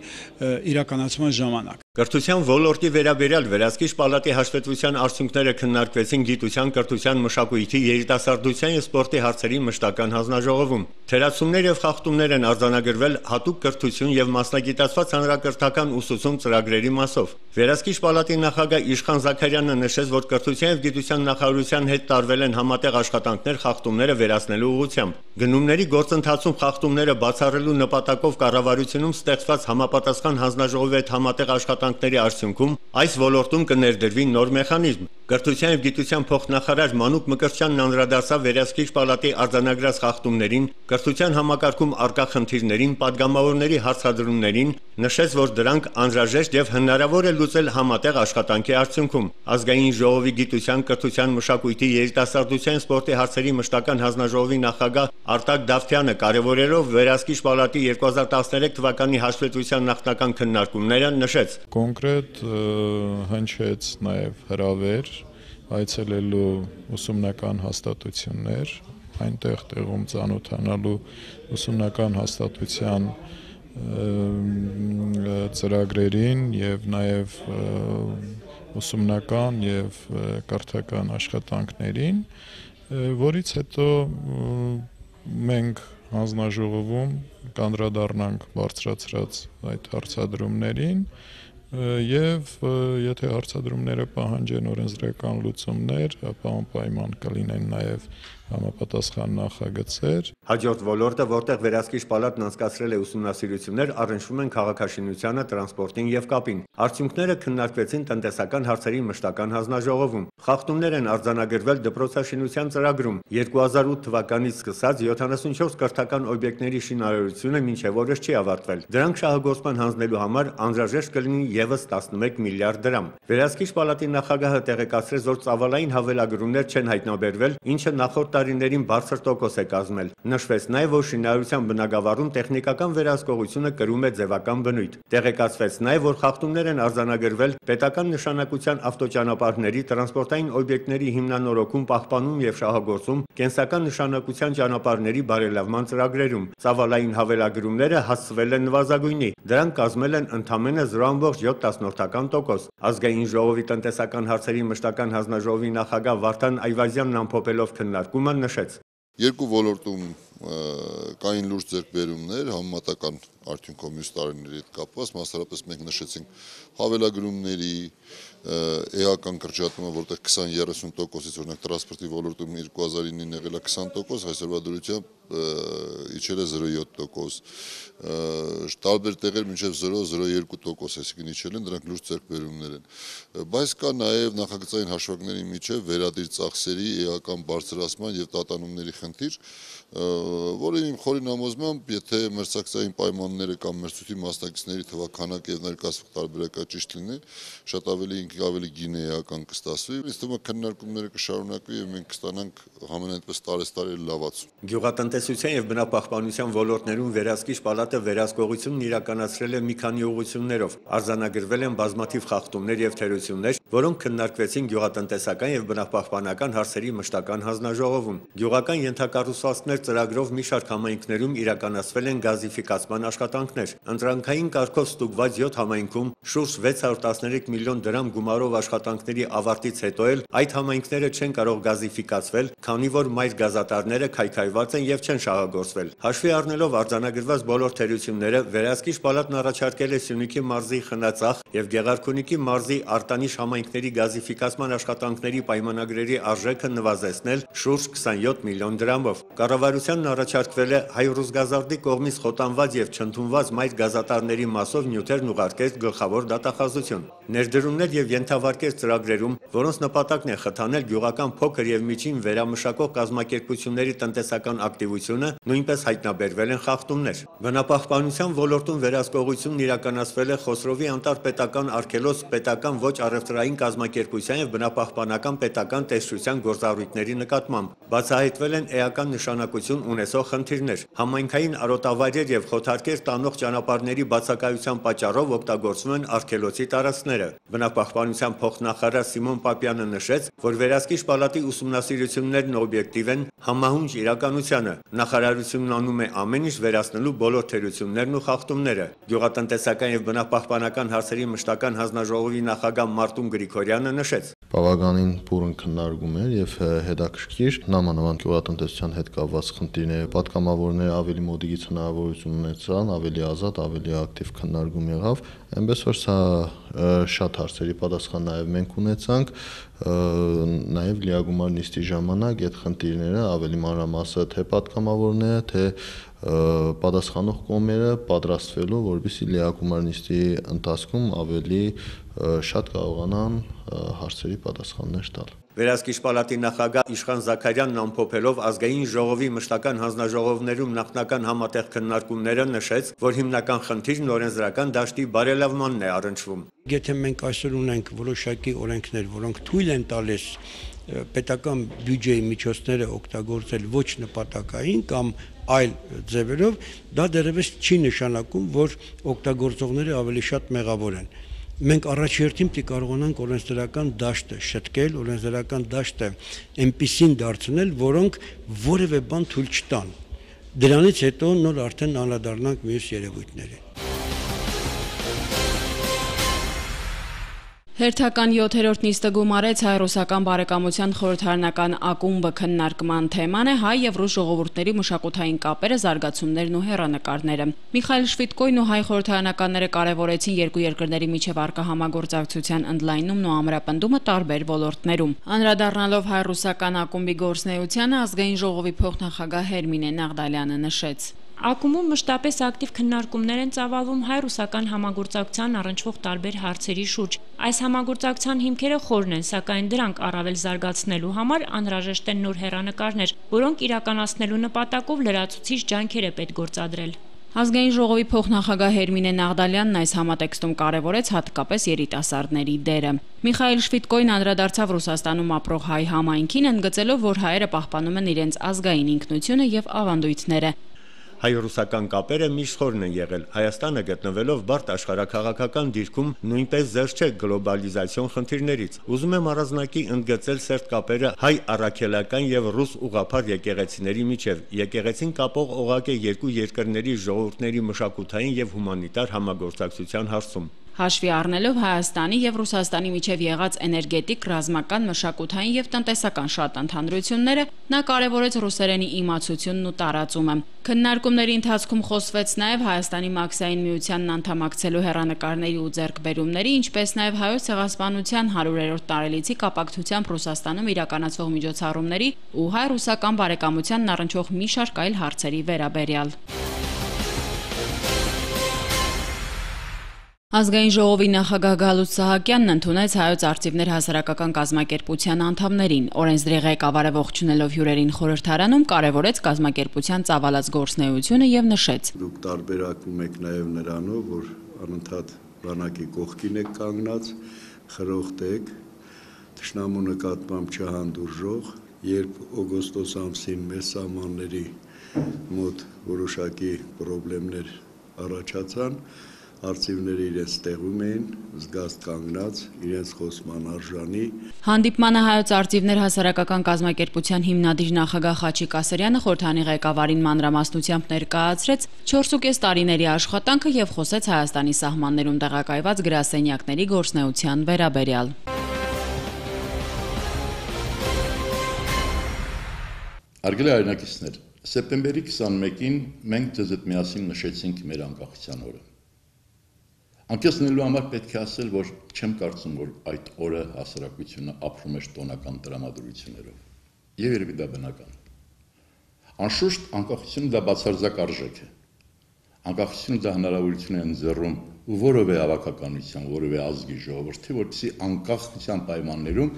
իրականացման ժամանակ։ Կրթության ոլորտի վերաբերյալ Վերահսկիչ պալատի հաշվետվության արդյունքները քննարկվեցին Գիտության, կրթության, մշակույթի, երիտասարդության եւ սպորտի հարցերի մշտական հանձնաժողովում։ Թերացումներ եւ խախտումներ են արձանագրվել հատուկ կրթություն եւ մասնագիտացված կապված հանրակրթական ուսուցում ծրագրերի մասով։ Վերահսկիչ պալատի նախագահ Իշխան Զաքարյանը նշեց, որ կրթության եւ գիտության նախարարության հետ տարվել են համատեղ աշխատանքներ խախտումները վերացնելու ուղղությամբ։ Գնումների գործընթացում խախտումները բացառելու նպատակով կառավարությունում ստեղծված համապատասխան հանձնաժողովի հետ համատեղ աշխատանքների արդյունքում այս ոլորտում կներդրվի նոր մեխանիզմ։ Կրթության եւ գիտության փոխնախարար Մանուկ Մկրտչյանն անդրադարձավ վերահսկիչ պալատի արձանագրած խախտումներին, կրթության համակարգում առկա խնդիրներին, падգամավորների հարցադրումներին, նշեց, որ դրանք անհրաժեշտ եւ հնարավոր է լուծել համատեղ աշխատանքի արդյունքում։ Ազգային ժողովի գիտության, կրթության, մշակույթի, երիտասարդության, սպորտի հարցերի մշտական հանձնաժողովի նախագահ Արտակ Դավթյանը կարևորելով վերահսկիչ պալատի 2013 թվականի հաշվետվության նախնական քննարկումները նշեց. Կոնկրետ հնչեց նաեւ հրավեր այցելելու ուսումնական հաստատություններ, այնտեղ տեղում ծանոթանալու ուսումնական հաստատության ծրագրերին եւ նաեւ ուսումնական եւ կրթական աշխատանքներին, որից հետո մենք հանձնաժողովում կանդրադառնանք բարձրացրած այդ հարցադրումներին եւ եթե հարցադրումները պահանջեն օրենսդրական լուծումներ, ապա անպայման կլինեն նաեւ համապատասխան նախագծեր։ Հաջորդ ոլորտը, որտեղ վերահսկիչ պալատն անցկացրել է ուսումնասիրություններ, առնչվում են քաղաքաշինությանը, տրանսպորտին եւ կապին։ Արդյունքները քննարկվեցին տնտեսական հարցերի մշտական հանձնաժողովում։ Խախտումներ են արձանագրվել դպրոցաշինության ծրագրում։ 2008 թվականից սկսած 74 կրթական օբյեկտների շինարարությունը մինչև օրս չի ավարտվել։ Դրանք շահագործման հանձնելու համար անհրաժեշտ կլինի եւս 11 միլիարդ դրամ։ Վերահսկիչ պալատի նախագահը տեղեկացրեց, որ ծավալային հավելագրումներ չեն հայտնաբերվել, ինչը նախորդ տարիներին բարձր տոկոս է կազմել։ Նշվեց նաև, որ շինարարության բնագավառում տեխնիկական վերահսկողությունը կրում է ձևական բնույթ։ Տեղեկացվեց նաև, որ խախտումներ են արձանագրվել պետական նշանակության ավտոճանապարհների, տրանսպորտային օբյեկտների հիմնանորոգում, պահպանում եւ շահագործում, կենսական նշանակության ճանապարհների բարելավման ծրագրերում։ Ծավալային հավելագրումները հասցվել են նվազագույնի։ Դրանք կազմել են ընդամենը 0.7%։ Ազգային ժողովի տնտեսական հարցերի մշտական հանձնաժողովի նախագահ Վարդան Այվազյանն ամփոփելով քննարկումը նշեց. Երկու ոլորտում կային լուրջ ձեռքբերումներ համեմատական արդյունքով մյուս տարիների հետ կապված, մասնավորապես մենք նշեցինք հավելագրումների էական կրճատումը, որտեղ 20-30%-ից օրինակ տրանսպորտի ոլորտում 2009-ին եղել է 20%, այսօրվա դրությամբ իջել է 0.7%, տարբեր տեղեր մինչև 0.02%, այսինքն իջել են, դրանք լուրջ ձեռքբերումներ են։ Բայց կա նաև նախագծային հաշվարկների միջև վերադիր ծախսերի էական բարձրացման եւ տատանումների խնդիր, որը իմ խորին համոզմամբ, եթե մրցակցային պայմանները կամ մրցույթի մասնակիցների թվաքանակը եւ ներկայացվող տարբերակը ճիշտ լինի, շատ ավելի գին էական կստացվի։ Ինձ թվում է քննարկումները կշարունակվի եւ մենք կստանանք համենայնպես տարեստարի լավացում։ Գյուղատնտեսության եւ բնապահպանության ոլորտներում վերահսկիչ պալատը վերահսկողությունն իրականացրել է մի քանի ուղղություններով։ Արձանագրվել են բազմաթիվ խախտումներ եւ թերություններ, որոնք քննարկվեցին գյուղատնտեսական եւ բնապահպանական հարցերի մշտական հանձնաժողովում։ Գյուղական ենթակառուցվածքներ ծրագրով մի շարք համայնքներում իրականացվել են գազիֆիկացման աշխատանքներ։ Ընտրանքային կարգով ստուգված 7 համայնքում շուրջ 613 միլիոն դրամ գումարով աշխատանքների ավարտից հետո էլ այդ համայնքները չեն կարող գազիֆիկացվել, քանի որ մայր գազատարները քայքայված են եւ չեն շահագործվել։ Հաշվի առնելով արձանագրված բոլոր թերությունները, վերահսկիչ պալատն առաջարկել է Սյունիքի մարզի Խնածախ եւ Գեղարքունիքի մարզի Արտանիշ համայնքների գազիֆիկացման աշխատանքների պայմանագրերի արժեքը նվազեցնել շուրջ 27 միլիոն դրամով։ Կառավարությանն առաջարկվել է Հայ-Ռուսգազարդի կողմից խոտանված եւ չընդունված մայր գազատարների մասով նյութերն ուղարկել գլխավոր դատախազություն։ Ներդրումներ եւ ենթավարկեր ծրագրերում, որոնց նպատակն է խթանել գյուղական փոքր եւ միջին վերամշակող կազմակերպությունների տնտեսական ակտիվությունը, նույնպես հայտնաբերվել են խախտումներ։ Բնապահպանության ոլորտում վերահսկողությունն իրականացվել է Խոսրովի անտառպետական արգելոց պետական ոչ առևտրային կազմակերպության եւ բնապահպանական պետական տեսչության գործառույթների նկատմամբ։ Բացահայտվել են էական նշանակություն ունեցող խնդիրներ։ Համայնքային արոտավայրեր եւ խոթարկեր տանող ճանապարհների բացակայության պատճառով օգտագործվում են արգելոցի տարածքները։ Բնապահպանության փոխնախարար Սիմոն Պապյանը նշեց, որ վերահսկիչ պալատի ուսումնասիրություններն օբյեկտիվ են, համահունչ իրականությանը։ Նախարարությունն անում է ամեն ինչ վերացնելու բոլոր թերություններն ու խախտումները։ Գյուղատնտեսական եւ բնապահպանական հարցերի մշտական հանձնաժողովի նախագահ Մարտուն Գրիգորյանը նշեց. Բավականին բուրըն քննարկում էր եւ հետաքրքիր նամանավանդ գյուղատնտեսության հետ կապված խնդիրներ խնդիրները, պատգամավորները ավելի մոտիկից հնարավորություն ունեցան, ավելի ազատ, ավելի ակտիվ քննարկում եղավ, այնպես որ սա շատ հարցերի պատասխան նաև մենք ունեցանք, նաև լիագումար նիստի ժամանակ այդ խնդիրները ավելի մանրամասը թե պատգամավորները, թե պատասխանող կողմերը պատրաստվելու, որպեսզի լիագումար նիստի ընթացքում ավելի շատ կարողանան հարցերի պատասխաններ տալ։ Վերահսկիչ պալատի նախագահ Իշխան Զաքարյանն ամփոփելով ազգային ժողովի մշտական հանձնաժողովներում նախնական համատեղ քննարկումները նշեց, որ հիմնական խնդիրն օրենսդրական դաշտի բարելավմանն է առնչվում։ Եթե մենք այսօր ունենք որոշակի օրենքներ, որոնք թույլ են տալիս պետական բյուջեի միջոցները օգտագործել ոչ նպատակային կամ այլ ձևերով, դա դեռևս չի նշանակում, որ օգտագործողները ավելի շատ մեղավոր են։ Մենք առաջերտին պիտի կարողանանք օրենսդրական դաշտը շտկել, օրենսդրական դաշտը այնպիսին դարձնել, որոնք որևէ բան թույլ չտան։ Դրանից հետո նոր արդեն անդրադառնանք մյուս երևույթներին։ Հերթական 7-րդ նիստը գումարեց հայ-ռուսական բարեկամության խորհրդարանական ակումբը քննարկման թեման է հայ եւ ռուս ժողովուրդների մշակութային կապերը, զարգացումներն ու հեռանկարները։ Միխայել Շվիդկոյն ու հայ խորհրդարանականները կարևորեցին երկու երկրների միջև առկա համագործակցության ընդլայնումն ու ամրապնդումը տարբեր ոլորտներում։ Անդրադառնալով հայ-ռուսական ակումբի գործունեությանը ազգային ժողովի փոխնախագահ Հերմինե Նաղդալյանը նշեց. Ակումբում մշտապես ակտիվ քննարկումներ են ծավալվում հայ-ռուսական համագործակցության առնչվող տարբեր հարցերի շուրջ։ Այս համագործակցության հիմքերը խորն են, սակայն դրանք առավել զարգացնելու համար անհրաժեշտ են նոր հեռանկարներ, որոնք իրականացնելու նպատակով լրացուցիչ ջանքեր է պետք գործադրել։ Ազգային ժողովի փոխնախագահ Հերմինե Նաղդալյանն այս համատեքստում կարևորեց հատկապես երիտասարդների դերը։ Միխայել Շվիդկոյն անդրադարձավ Ռուսաստանում ապրող հայ համայնքին, ընդգծելով, որ հայերը պահպանում են իրենց ազգային ինքնությունը եւ ավանդույթները։ Հայ-ռուսական կապերը միշտ խորն են եղել։ Հայաստանը գտնվելով բարդ աշխարհաքաղաքական դիրքում նույնպես զերծ չէ գլոբալիզացիոն խնդիրներից։ Ուզում եմ առանձնակի ընդգծել սերտ կապերը հայ-առաքելական եւ ռուս ուղղափառ եկեղեցիների միջև։ Եկեղեցին կապող օղակ է երկու երկրների ժողովուրդների մշակութային եւ հումանիտար համագործակցության հարցում։ Հաշվի առնելով Հայաստանի եւ Ռուսաստանի միջև եղած էներգետիկ, ռազմական, մշակութային եւ տնտեսական շատ ընդհանրությունները, նա կարևորեց ռուսերենի իմացությունն ու տարածումը։ Քննարկումների ընթացքում խոսվեց նաեւ Հայաստանի Մաքսային միությանն անդամակցելու հեռանկարների ու ձեռքբերումների, ինչպես նաեւ հայոց ցեղասպանության 100-րդ տարելիցի կապակցությամբ Ռուսաստանում իրականացվող միջոցառումների ու հայ-ռուսական բարեկամությանն առնչվող մի շարք այլ հարցերի վերաբերյալ։ Ազգային ժողովի նախագահ Գալուստ Սահակյանն ընդունեց Հայոց արծիվներ հասարակական կազմակերպության անդամներին։ Օրենսդրի ղեկավարը ողջունելով հյուրերին խորհրդարանում կարևորեց կազմակերպության ծավալած գործունեությունը եւ նշեց. Դուք տարբերակում եք նաեւ նրանով, որ անընդհատ բանակի կողքին եք կանգնած, խրոխտ եք, թշնամու նկատմամբ չհանդուրժող, երբ օգոստոս ամսին մեր սահմանների մոտ որոշակի խնդիրներ առաջացան, արծիվները իրենց տեղում էին, զգաստ կանգնած, իրենց խոսման արժանի։ Հանդիպմանը Հայոց արծիվներ հասարակական կազմակերպության հիմնադիր նախագահ Խաչիկ Ասրյանը խորհրդանի ղեկավարին մանրամասնությամբ ներկայացրեց 4.5 տարիների աշխատանքը եւ խոսեց Հայաստանի սահմաններում տեղակայված գրասենյակների գործունեության վերաբերյալ։ Հարգելի հայրենակիցներ, սեպտեմբերի 21-ին մենք ձեզ հետ միասին նշեցինք մեր անկախության օրը։ Անկեղծնելու համար պետք է ասել, որ չեմ կարծում, որ այդ օրը հասարակությունը ապրում էր տոնական տրամադրություններով։ Եվ երևի դա բնական։ Անշուշտ անկախությունը դա բացարձակ արժեք է։ Անկախությունը դա հնարավորություն է ընձեռում որևէ հավաքականության, որևէ ազգի ժողովրդի, որպեսզի անկախության պայմաններում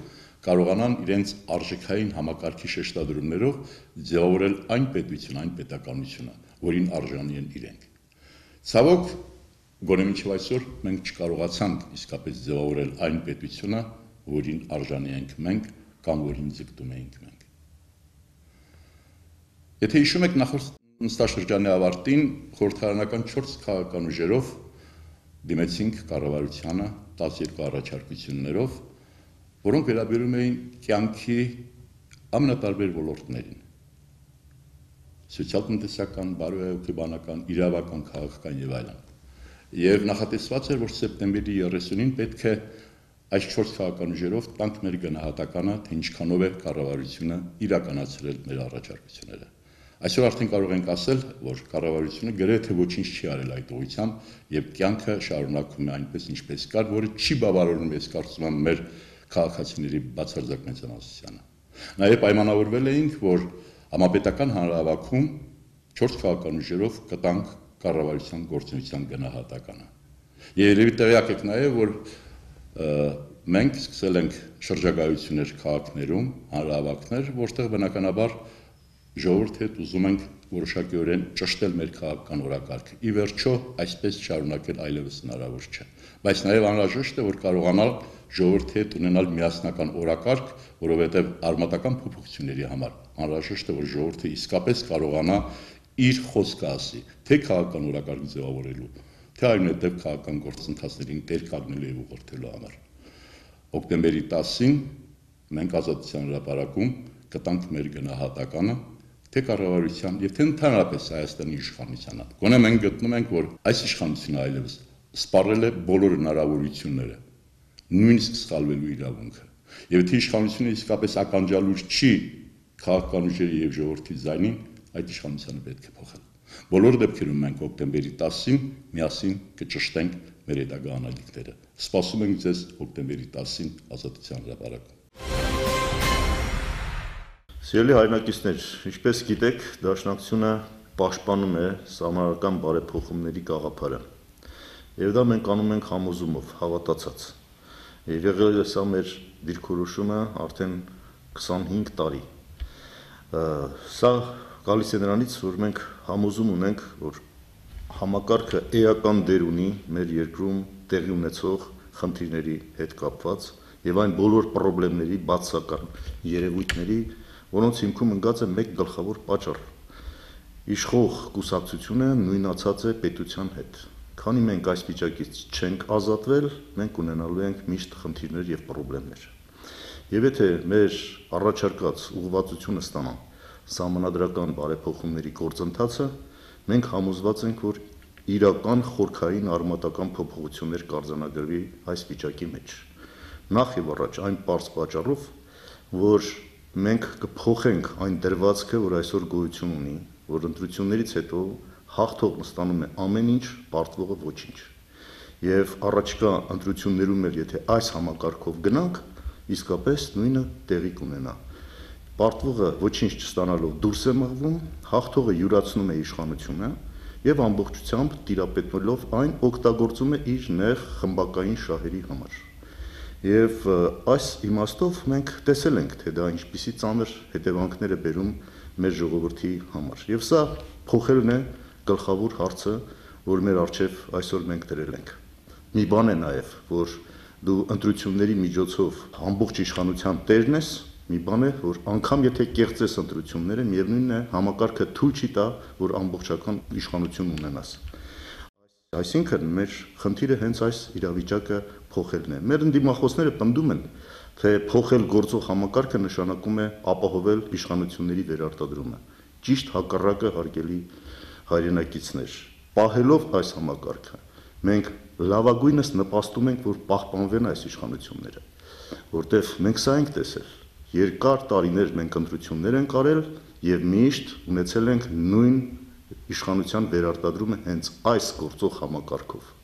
կարողանան իրենց արժեքային համակարգի շեշտադրումներով ձևավորել այն պետություն, այն պետականությունը, որին արժանի են իրենք։ Ցավոք, գոնե մինչև այսօր մենք չկարողացանք իսկապես ձևավորել այն պետությունը, որին արժանի ենք մենք կամ որին ձգտում էինք մենք։ Եթե հիշում եք նախորդ նստաշրջանի ավարտին խորհրդարանական 4 քաղաքական ուժերով դիմեցինք կառավարությանը 12 առաջարկություններով, որոնք վերաբերում էին կյանքի ամենատարբեր ոլորտներին՝ սոցիալ-տնտեսական, բարոյահոգեբանական, իրավական, քաղաքական եւ այլն։ Եվ նախատեսված էր, որ սեպտեմբերի 30-ին պետք է այս 4 քաղաքական ուժերով տանք մեր գնահատականը, թե ինչքանով է կառավարությունը իրականացրել մեր առաջարկությունները։ Այսօր արդեն կարող ենք ասել, որ կառավարությունը գրեթե ոչինչ չի արել այդ ուղղությամբ եւ կյանքը շարունակվում է այնպես ինչպես կար, որը չի բավարարում ես կարծում եմ մեր քաղաքացիների բացարձակ մեծամասնությանը։ Նաեւ պայմանավորվել էինք, որ համապետական հանրահավաքում 4 քաղաքական ուժերով կտանք կառավարության գործունեության գնահատականը։ Երևի տեղյակ եք նաեւ, որ մենք սկսել ենք շրջագայություններ քաղաքներում, հանրահավաքներ, որտեղ բնականաբար ժողովրդի հետ ուզում ենք որոշակիորեն ճշտել մեր քաղաքական օրակարգը։ Ի վերջո, այսպես շարունակել այլևս հնարավոր չէ։ Բայց նաև անհրաժեշտ է, որ կարողանալ ժողովրդի հետ ունենալ միասնական օրակարգ, որովհետև արմատական փոփոխությունների համար անհրաժեշտ է, որ ժողովուրդը իսկապես կարողանա իր խոսքը ասի, թե քաղաքական օրակարգ ձևավորելու, թե այնուհետև քաղաքական գործընթացներին տեր կանգնելու եւ ուղղորդելու համար։ Հոկտեմբերի 10-ին մենք Ազատության հրապարակում կտանք մեր գնահատականը թե կառավարության եւ թե ընդհանրապես Հայաստանի իշխանությանը։ Գոնե մենք գտնում ենք, որ այս իշխանությունը այլևս սպառել է բոլոր հնարավորությունները, նույնիսկ սխալվելու իրավունքը։ Եվ թե իշխանությունը իսկապես ականջալուր չի քաղաքական ուժերի եւ ժողովրդի ձայնին, այդ իշխանությունը պետք է փոխել։ Բոլոր դեպքերում մենք հոկտեմբերի 10-ին միասին կճշտենք մեր հետագա անելիքները։ Սպասում ենք ձեզ հոկտեմբերի 10-ին Ազատության հրապարակում։ Սիրելի հայրենակիցներ, ինչպես գիտեք, Դաշնակցությունը պաշտպանում է սահմանադրական բարեփոխումների գաղափարը։ Եվ դա մենք անում ենք համոզումով, հավատացած։ Եղել է սա մեր դիրքորոշումը արդեն 25 տարի։ Սա գալիս է նրանից, որ մենք համոզում ունենք, որ համակարգը էական դեր ունի մեր երկրում տեղի ունեցող խնդիրների հետ կապված եւ այն բոլոր խնդիրների բացասական երևույթների, որոնց հիմքում ընկած է մեկ գլխավոր պատճառ։ Իշխող կուսակցությունը նույնացած է պետության հետ։ Քանի մենք այս վիճակից չենք ազատվել, մենք ունենալու ենք միշտ խնդիրներ եւ խնդիրներ։ Եվ եթե մեր առաջարկած ուղղվածությունը ստանա սահմանադրական բարեփոխումների գործընթացը, մենք համոզված ենք, որ իրական խորքային արմատական փոփոխություններ կարձանագրվի այս վիճակի մեջ։ Նախ եւ առաջ այն պարզ պատճառով, որ մենք կփոխենք այն դրվածքը, որ այսօր գոյություն ունի, որ ընտրություններից հետո հաղթողն ստանում է ամեն ինչ, պարտվողը ոչինչ։ Եվ առաջկա ընտրություններում էլ եթե այս համակարգով գնանք, իսկապես նույնը տեղի կունենա։ Պարտվողը ոչինչ չստանալով դուրս է մղվում, հաղթողը յուրացնում է իշխանությունը եւ ամբողջությամբ տիրապետելով այն օգտագործում է իր նեղ խմբակային շահերի համար։ Եվ այս իմաստով մենք տեսել ենք, թե դա ինչպիսի ծանր հետևանքներ է բերում մեր ժողովրդի համար։ Եվ սա փոխելն է գլխավոր հարցը, որ մեր առջև այսօր մենք դրել ենք։ Մի բան է նաև, որ դու ընտրությունների միջոցով ամբողջ իշխանության տերն ես, մի բան է, որ անգամ եթե կեղծես ընտրությունները, միևնույնն է, համակարգը թույլ չի տա, որ ամբողջական իշխանություն ունենաս։ Այսինքն մեր խնդիրը հենց այս իրավիճակը փոխելն է։ Մեր ընդդիմախոսները պնդում են, թե փոխել գործող համակարգը նշանակում է ապահովել իշխանությունների վերարտադրումը։ Ճիշտ հակառակը, հարգելի հայրենակիցներ, պահելով այս համակարգը, մենք լավագույնս նպաստում ենք, որ պահպանվեն այս իշխանությունները, որտեղ մենք սա ենք տեսել։ Երկար տարիներ մենք ընտրություններ ենք արել եւ միշտ ունեցել ենք նույն իշխանության վերարտադրումը հենց այս գործող համակարգով։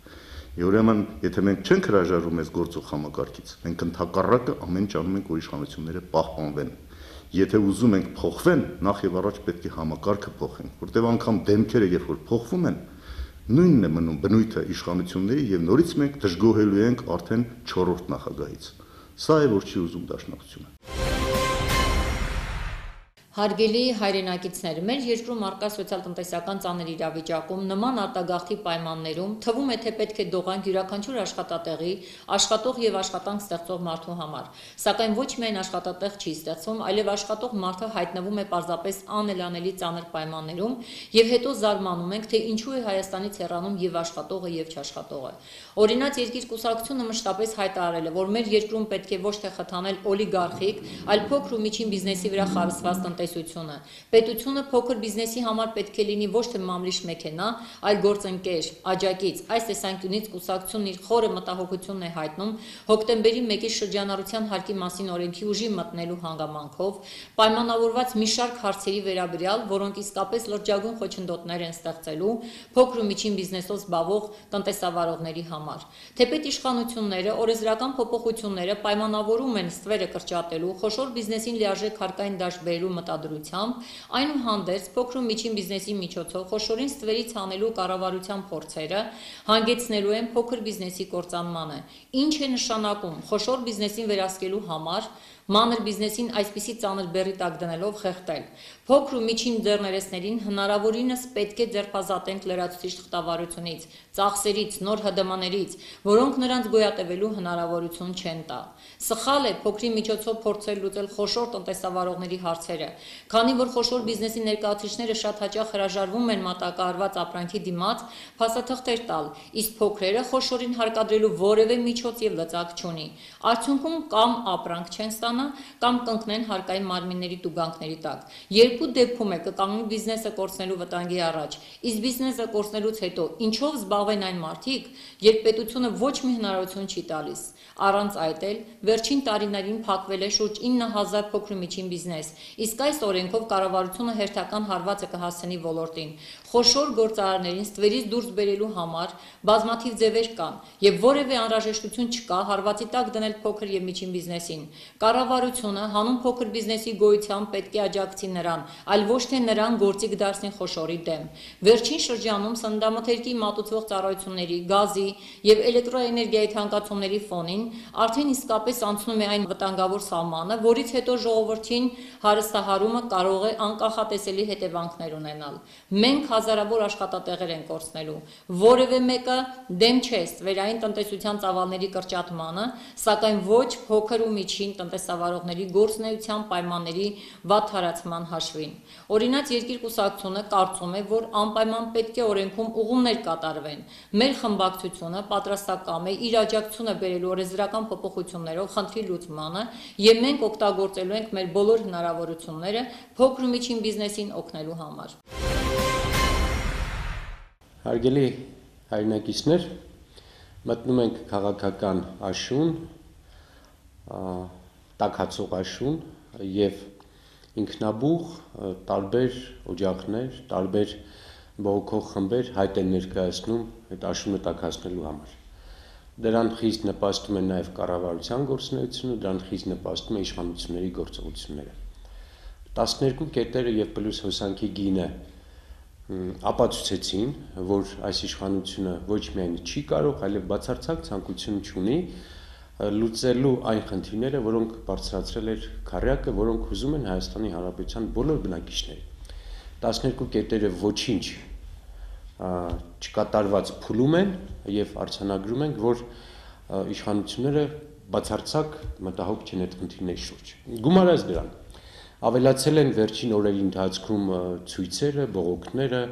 Ուրեմն, եթե մենք չենք հրաժարվում այս գործող համակարգից, մենք ընդհակառակը ամեն ինչ անում ենք, որ իշխանությունները պահպանվեն։ Եթե ուզում ենք փոխվեն, նախ եւ առաջ պետք է համակարգը փոխենք, որտեղ անգամ դեմքերը երբ որ փոխվում են, նույնն է մնում բնույթը իշխանությունների եւ նորից մենք դժգոհելու ենք արդեն 4-րդ նախագահից։ Սա է, որ չի ուզում Դաշնակցությունը։ Հարգելի հայրենակիցներ, մեր երկրում առկա սոցիալ-տնտեսական ծանր իրավիճակում նման արտագաղթի պայմաններում թվում է, թե պետք է դողանք յուրաքանչյուր աշխատատեղի, աշխատող եւ աշխատանք ստեղծող մարդու համար։ Սակայն ոչ միայն աշխատատեղ չի ստեղծվում, այլև աշխատող մարդը հայտնվում է պարզապես անելանելի ծանր պայմաններում եւ հետո զարմանում ենք, թե ինչու է Հայաստանից հեռանում եւ աշխատողը եւ չաշխատողը։ Օրինակ Երկիր կուսակցությունը մշտապես հայտարարել է, որ մեր երկրում պետք է ոչ թե խթանել օլիգարխիկ, այլ փոքր ու միջին բիզնեսի վրա խարսված տնտեսությունը։ Պետությունը փոքր բիզնեսի համար պետք է լինի ոչ թե մամլիշ մեքենա, այլ գործընկեր, աջակից։ Այս տեսանկյունից կուսակցությունն իր խորը մտահոգությունն է հայտնում հոկտեմբերի 1-ի շրջանառության հարկի մասին օրենքի ուժի մտնելու հանգամանքով պայմանավորված մի շարք հարցերի վերաբերյալ, որոնք իսկապես լրջագույն խոչընդոտներ են ստեղծելու փոքր ու միջին բիզնեսով զբաղվող տնտեսավարողների համար։ Թեպետ իշխանությունները օրենսդրական փոփոխությունները պայմանավորում են ստվերը կրճատելու, խոշոր բիզնեսին լիարժեք հարկային դաշտ բերելու մտադրությամբ, այնուհանդերձ փոքր ու միջին բիզնեսի միջոցով խոշորին ստվերից հանելու կառավարության փորձերը հանգեցնելու են փոքր բիզնեսի կործանմանը։ Ինչ է նշանակում խոշոր բիզնեսին վերահսկելու համար մանր բիզնեսին այսպիսի ծանր բեռի տակ դնելով խեղդել։ Փոքր ու միջին ձեռներեցներին հնարավորինս պետք է ձերբազատենք լրացուցիչ թղթավարությունից, ծախսերից, նոր ՀԴՄ-ներից, որոնք նրանց գոյատևելու հնարավորություն չեն տա։ Սխալ է փոքրի միջոցով փորձել լուծել խոշոր տնտեսավարողների հարցերը, քանի որ խոշոր բիզնեսի ներկայացուցիչները շատ հաճախ հրաժարվում են մատակարարված ապրանքի դիմաց փաստաթղթեր տալ, իսկ փոքրերը խոշորին հարկադրելու որևէ միջոց եւ լծակ չունի։ Արդյունքում կամ ապրանք չեն ստանա, կամ կընկնեն հարկային մարմինների տուգանքների տակ։ Երկու դեպքում է կկանգնի բիզնեսը կորցնելու վտանգի առաջ, իսկ բիզնեսը կորցնելուց հետո ինչով զբաղվեն այն մարդիկ, երբ պետությունը ոչ մի հնարավորություն չի տալիս։ Առանց այդ էլ վերջին տարիներին փակվել է շուրջ 9000 փոքր ու միջին բիզնես, իսկ այս օրենքով կառավարությունը հերթական հարվածը կհասցնի ոլորտին։ Խոշոր գործարարներին ստվերից դուրս բերելու համար բազմաթիվ ձևեր կան, եւ որևէ անհրաժեշտություն չկա հարվածի տակ դնել փոքր եւ միջին բիզնեսին։ Կառավարությունը հանուն փոքր բիզնեսի գոյության պետք է աջակցի նրան, այլ ոչ թե նրան գործիք դարձնի խոշորի դեմ։ Վերջին շրջանում սննդամթերքի մատուցող ծառայությունների, գազի եւ էլեկտրոէներգիայի թանկացումների ֆոնին արդեն իսկապես անցնում է այն վտանգավոր սահմանը, որից հետո ժողովրդին հարստահարումը կարող է անկախատեսելի հետևանքներ ունենալ։ Մենք հազարավոր աշխատատեղեր ենք կորցնելու։ Որևէ մեկը դեմ չէ ստվերային տնտեսության ծավալների կրճատմանը, սակայն ոչ փոքր ու միջին տնտեսավարողների գործունեության պայմանների վատթարացման հաշվին։ Օրինակ երկիր կուսակցությունը կարծում է, որ անպայման պետք է օրենքում ուղումներ կատարվեն։ Մեր խմբակցությունը պատրաստակամ է իր աջակցությունը բերելու օրենսդրական փոփոխություններով խնդրի լուծմանը, եւ մենք օգտագործելու ենք մեր բոլոր հնարավորությունները փոքր ու միջին բիզնեսին օգնելու համար։ Հարգելի հայրենակիցներ, մտնում ենք քաղաքական աշուն, տաքացող աշուն եւ ինքնաբուխ տարբեր օջախներ, տարբեր բողոքող խմբեր հայտ են ներկայացնում այդ աշունը տաքացնելու համար։ Դրան խիստ նպաստում է նաև կառավարության գործունեությունը, դրան խիստ նպաստում է իշխանությունների գործողությունները։ 12 կետերը եւ պլյուս հոսանքի գինը ապացուցեցին, որ այս իշխանությունը ոչ միայն չի կարող, այլև բացարձակ ցանկություն չունի լուծելու այն խնդիրները, որոնք բարձրացրել էր քարյակը, որոնք ուզում են Հայաստանի Հանրապետության բոլոր բնակիչները։ 12 կետերը ոչինչ չկատարված փուլում են եւ արձանագրում ենք, որ իշխանությունները բացարձակ մտահոգ չեն այդ խնդիրների շուրջ։ Գումարած դրան, ավելացել են վերջին օրերի ընթացքում ցույցերը, բողոքները,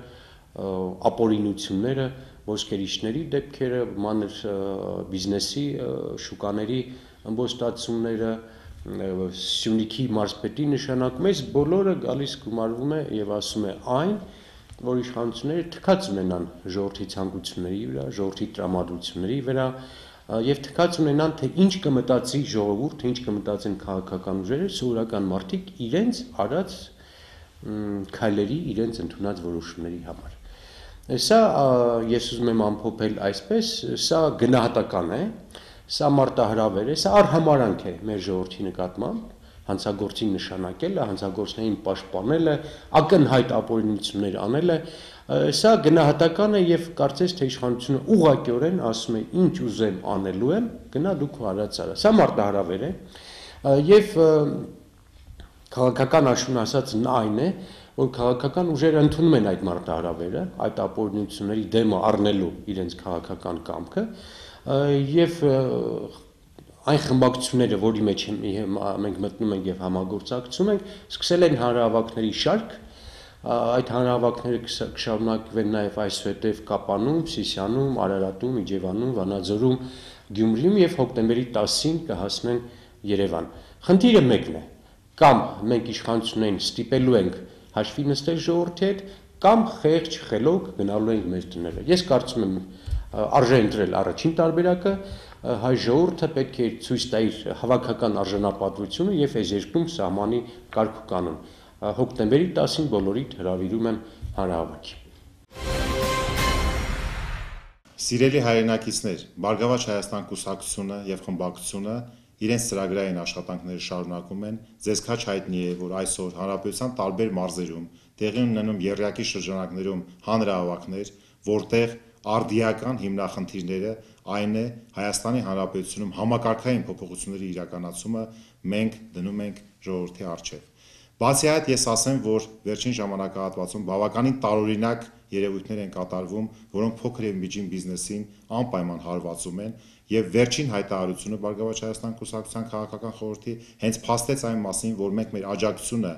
ապօրինությունները, ոսկերիչների դեպքերը, մանր բիզնեսի շուկաների ըմբոստացումները, Սյունիքի մարզպետի նշանակում է, բոլորը գալիս գումարվում է եւ ասում է այն, որ իշխանությունները թքած ունենան ժողովրդի ցանկությունների վրա, ժողովրդի տրամադրությունների վրա եւ թքած ունենան, թե ինչ կմտածի ժողովուրդը, ինչ կմտածեն քաղաքական ուժերը, սովորական մարդիկ իրենց արած քայլերի, իրենց ընդունած որոշումների համար։ Սա ես ուզում եմ ամփոփել այսպես, սա գնահատական է, սա մարտահրավեր է, սա արհամարանք է մեր ժողովրդի նկատմամբ, հանցագործին նշանակելը, հանցագործներին պաշտպանելը, ակնհայտ ապօրինություններ անելը, սա գնահատական է եւ կարծես թե իշխանությունը ուղղակիորեն ասում է ինչ ուզեմ անելու եմ, գնա դու քո արած արա։ Սա մարտահրավեր է եւ քաղաքական աշուն ասածն այն է, որ քաղաքական ուժերը ընդունում են այդ մարտահրավերը, այդ ապօրինությունների դեմը առնելու իրենց քաղաքական կամքը եւ այն խմբակցությունները, որի մեջ մենք մտնում ենք եւ համագործակցում ենք, սկսել են հանրահավաքների շարք, այդ հանրահավաքները կշարունակվեն նաեւ այսուհետեւ Կապանում, Սիսիանում, Արարատում, Իջևանում, Վանաձորում, Գյումրիում եւ հոկտեմբերի 10-ին կհասնեն Երևան։ Խնդիրը մեկն է, կամ մենք իշխանություններին ստիպելու ենք հաշվի նստել ժողովրդի հետ, կամ խեղճ խելոք գնալու ենք մեր տները։ Ես կարծում եմ արժե ընտրել առաջին տարբերակը, հայ ժողովուրդը պետք է ցույց տա իր հավաքական արժանապատվությունը եւ այս երկրում սահմանի կարգ ու կանոն։ Հոկտեմբերի 10-ին բոլորիդ հրավիրում եմ հանրահավաքի։ Սիրելի հայրենակիցներ, Բարգավաճ Հայաստան կուսակցությունը եւ խմբակցությունը իրենց ծրագրային աշխատանքները շարունակում են։ Ձեզ քաջ հայտնի է, որ այսօր հանրապետության տարբեր մարզերում տեղի ունենում եռյակի շրջանակներում հանրահավաքներ, որտեղ արդիական հիմնախնդիրները այն է Հայաստանի Հանրապետությունում համակարգային փոփոխությունների իրականացումը մենք դնում ենք ժողովրդի առջև։ Բացի այդ, ես ասեմ, որ վերջին ժամանակահատվածում բավականին տարօրինակ երևույթներ են կատարվում, որոնք փոքր եւ միջին բիզնեսին անպայման հարվածում են, եւ վերջին հայտարարությունը Բարգավաճ Հայաստան կուսակցության քաղաքական խորհրդի հենց փաստեց այն մասին, որ մենք մեր աջակցությունը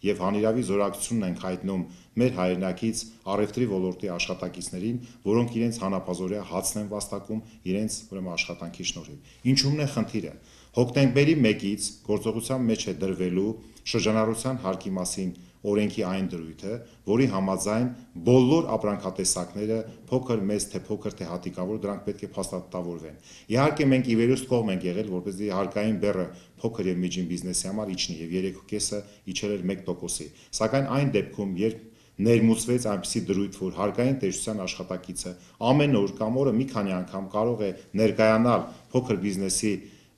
եւ հանրավի զորակցությունն ենք հայտնում մեր հայրենակից առևտրի ոլորտի աշխատակիցներին, որոնք իրենց հանապազորյա հացն են վաստակում իրենց ուրեմն աշխատանքի շնորհիվ։ Ինչու՞մն է խնդիրը։ Հոկտեմբերի 1-ից գործողության մեջ է դրվելու շրջանառության հարկի մասին օրենքի այն դրույթը, որի համաձայն բոլոր ապրանքատեսակները փոքր, մեծ թե փոքր թե հատիկավոր դրանք պետք է փաստաթղթավորվեն։ Իհարկե մենք ի վերուստ կողմ ենք եղել, որպեսզի հարկային բեռը փոքր եւ միջին բիզնեսի համար իջնի եւ 3.5-ը իջել էր 1%-ի։ Սակայն այն դեպքում, երբ ներմուծվեց այնպիսի դրույթ, որ հարկային տեսչության աշխատակիցը ամեն օր կամ օրը մի քանի անգամ կարող է ներկայանալ փոքր բիզնեսի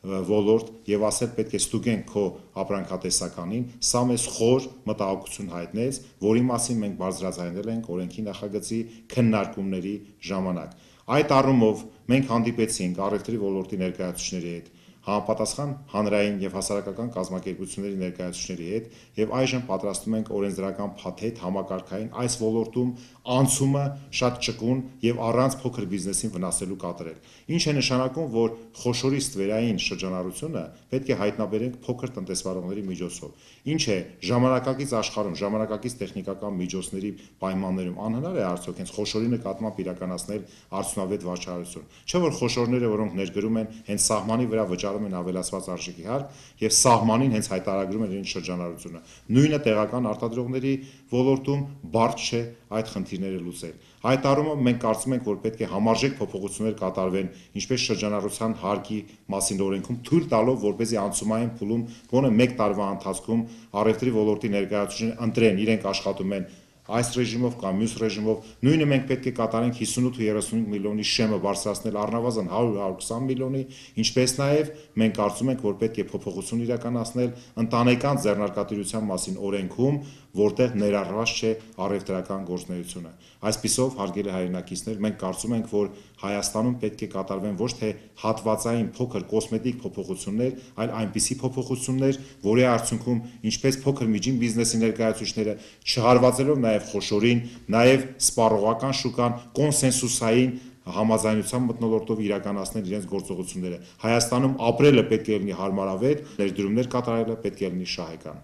ոլորտ եւ ասել պետք է ստուգենք քո ապրանքատեսականին, սա մեզ խոր մտահոգություն հայտնեց, որի մասին մենք բարձրաձայնել ենք օրենքի նախագծի քննարկումների ժամանակ։ Այդ առումով մենք հանդիպեցինք առևտրի ոլորտի ներկայացուցիչների հետ, համապատասխան հանրային եւ հասարակական կազմակերպությունների ներկայացուցիչների հետ եւ այժմ պատրաստում ենք օրենսդրական փաթեթ համակարգային այս ոլորտում անցումը շատ ճկուն եւ առանց փոքր բիզնեսին վնասելու կատարել։ Ինչ է նշանակում, որ խոշորի ստվերային շրջանառությունը պետք է հայտնաբերենք փոքր տնտեսվարողների միջոցով։ Ինչ է ժամանակակից աշխարհում, ժամանակակից տեխնիկական միջոցների պայմաններում անհնար է արդյոք հենց խոշորի նկատմամբ իրականացնել արդյունավետ վաճառություն։ Չէ՞ որ խոշորները, որոնք ներգրում են հենց սահմանի վրա վճարում են ավելացված արժեքի հարկ եւ սահմանին հենց հայտարարում են իրենց շրջանառությունը։ Նույնը տեղական արտադրողների ոլորտում բարդ չէ այդ խնդիրները լուծել։ Այդ առումով մենք կարծում ենք, որ պետք է համարժեք փոփոխություններ կատարվեն, ինչպես շրջանառության հարկի մասին օրենքում, թույլ տալով, որպեսզի անցումային փուլում գոնե 1 տարվա ընթացքում առևտրի ոլորտի ներկայացուցիչները ընտրեն, իրենք աշխատում են այս ռեժիմով կամ մյուս ռեժիմով, նույնը մենք պետք է կատարենք 58-35 միլիոնի շեմը բարձրացնել առնվազն 100-120 միլիոնի, ինչպես նաև մենք կարծում ենք, որ պետք է փոփոխություն իրականացնել ընտանեկան ձեռնարկատիրության մասին օրենքում, որտեղ ներառված չէ առևտրական գործունեությունը։ Այսպիսով, հարգելի հայրենակիցներ, մենք կարծում ենք, որ Հայաստանում պետք է կատարվեն ոչ թե հատվածային փոքր կոսմետիկ փոփոխություններ, այլ այնպիսի փոփոխություններ, որի արդյունքում ինչպես փոքր միջին բիզնեսի ներկայացուցիչները չհարվածելով նաև խոշորին, նաև սպառողական շուկան կոնսենսուսային համաձայնության մթնոլորտով իրականացնել իրենց գործողությունները։ Հայաստանում ապրելը պետք է լինի հարմարավետ, ներդրումներ կատարելը պետք է լինի շահեկան։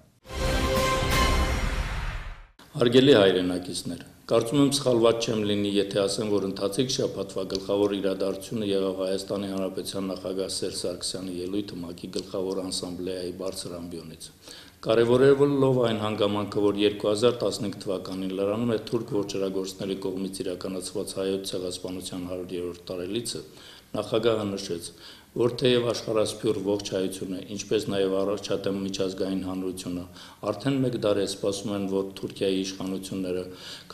Հարգելի հայրենակիցներ, կարծում եմ սխալված չեմ լինի, եթե ասեմ, որ ընթացիկ շաբաթվա գլխավոր իրադարձությունը եղավ Հայաստանի Հանրապետության նախագահ Սերժ Սարգսյանի ելույթը ՄԱԿ-ի գլխավոր ասամբլեայի բարձր ամբիոնից։ Կարևորելով այն հանգամանքը, որ 2015 թվականին լրանում է թուրք ոճրագործների կողմից իրականացված հայոց ցեղասպանության 100-րդ տարելիցը, նախագահը նշեց, որ թեև աշխարհասփյուռ ողջ հայությունը, ինչպես նաև առաջադեմ միջազգային հանրությունը արդեն 1 դար է սպասում են, որ Թուրքիայի իշխանությունները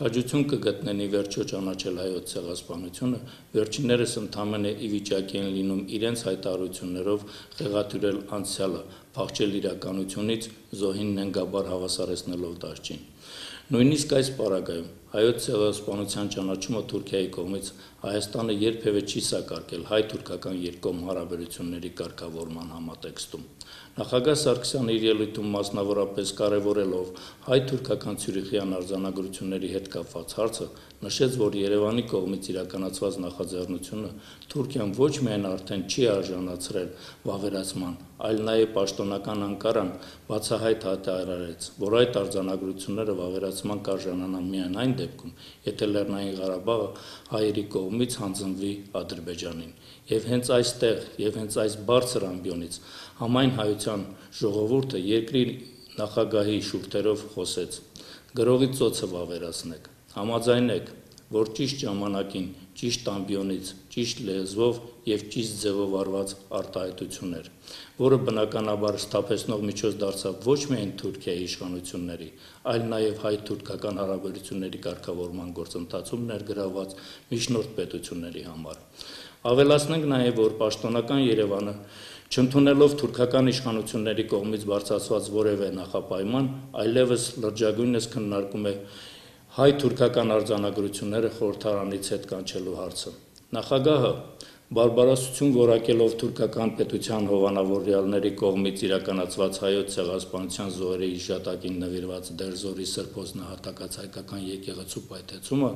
քաջություն կգտնեն ի վերջո ճանաչել հայոց ցեղասպանությունը, վերջիններս ընդամենը ի վիճակի են լինում իրենց հայտարարություններով խեղաթյուրել անցյալը, փախչել իրականությունից, զոհին նենգաբար հավասարեցնելով դաշտին։ Նույնիսկ այս պարագայում հայոց ցեղասպանության ճանաչումը Թուրքիայի կողմից Հայաստանը երբևէ չի սակարկել հայ-թուրքական երկկողմ հարաբերությունների կարգավորման համատեքստում։ Նախագահ Սարգսյանը իր ելույթում մասնավորապես կարևորելով հայ-թուրքական ցյուրիխյան արձանագրությունների հետ կապված հարցը, նշեց, որ Երևանի կողմից իրականացված նախաձեռնությունը Թուրքիան ոչ միայն արդեն չի արժանացրել վավերացման, այլ նաև պաշտոնական Անկարան բացահայտ հայտարարեց, որ այդ արձանագրությունները վավերացման կարժանանան միայն այն դեպքում, եթե Լեռնային Ղարաբաղը հայերի կողմից հանձնվի Ադրբեջանին։ Եվ հենց այստեղ, եւ հենց այս բարձր ամբիոնից համայն հայության ժողովուրդը երկրի նախագահի շուրթերով խոսեց. «Գրողի ծոցը վավերացնեք, համաձայնեք, որ ճիշտ ժամանակին, ճիշտ ամբիոնից, ճիշտ լեզվով եւ ճիշտ ձևով արված արտահայտություններ, որը բնականաբար սթափեցնող միջոց դարձավ ոչ միայն Թուրքիայի իշխանությունների, այլ նաեւ հայ-թուրքական հարաբերությունների կարգավորման գործընթացում ներգրավված միջնորդ պետությունների համար։ Ավելացնենք նաեւ, որ պաշտոնական Երևանը չընդունելով թուրքական իշխանությունների կողմից բարձրացված որևէ նախապայման, այլևս լրջագույնս քննարկում է հայ-թուրքական արձանագրությունները խորհրդարանից հետ կանչելու հարցը։ Նախագահը բարբարոսություն որակելով թուրքական պետության հովանավոր ռեալների կողմից իրականացված հայոց ցեղասպանության զոհերի հիշատակին նվիրված Դերզորի սրբոց նահատակած հայկական եկեղեցու պայթեցումը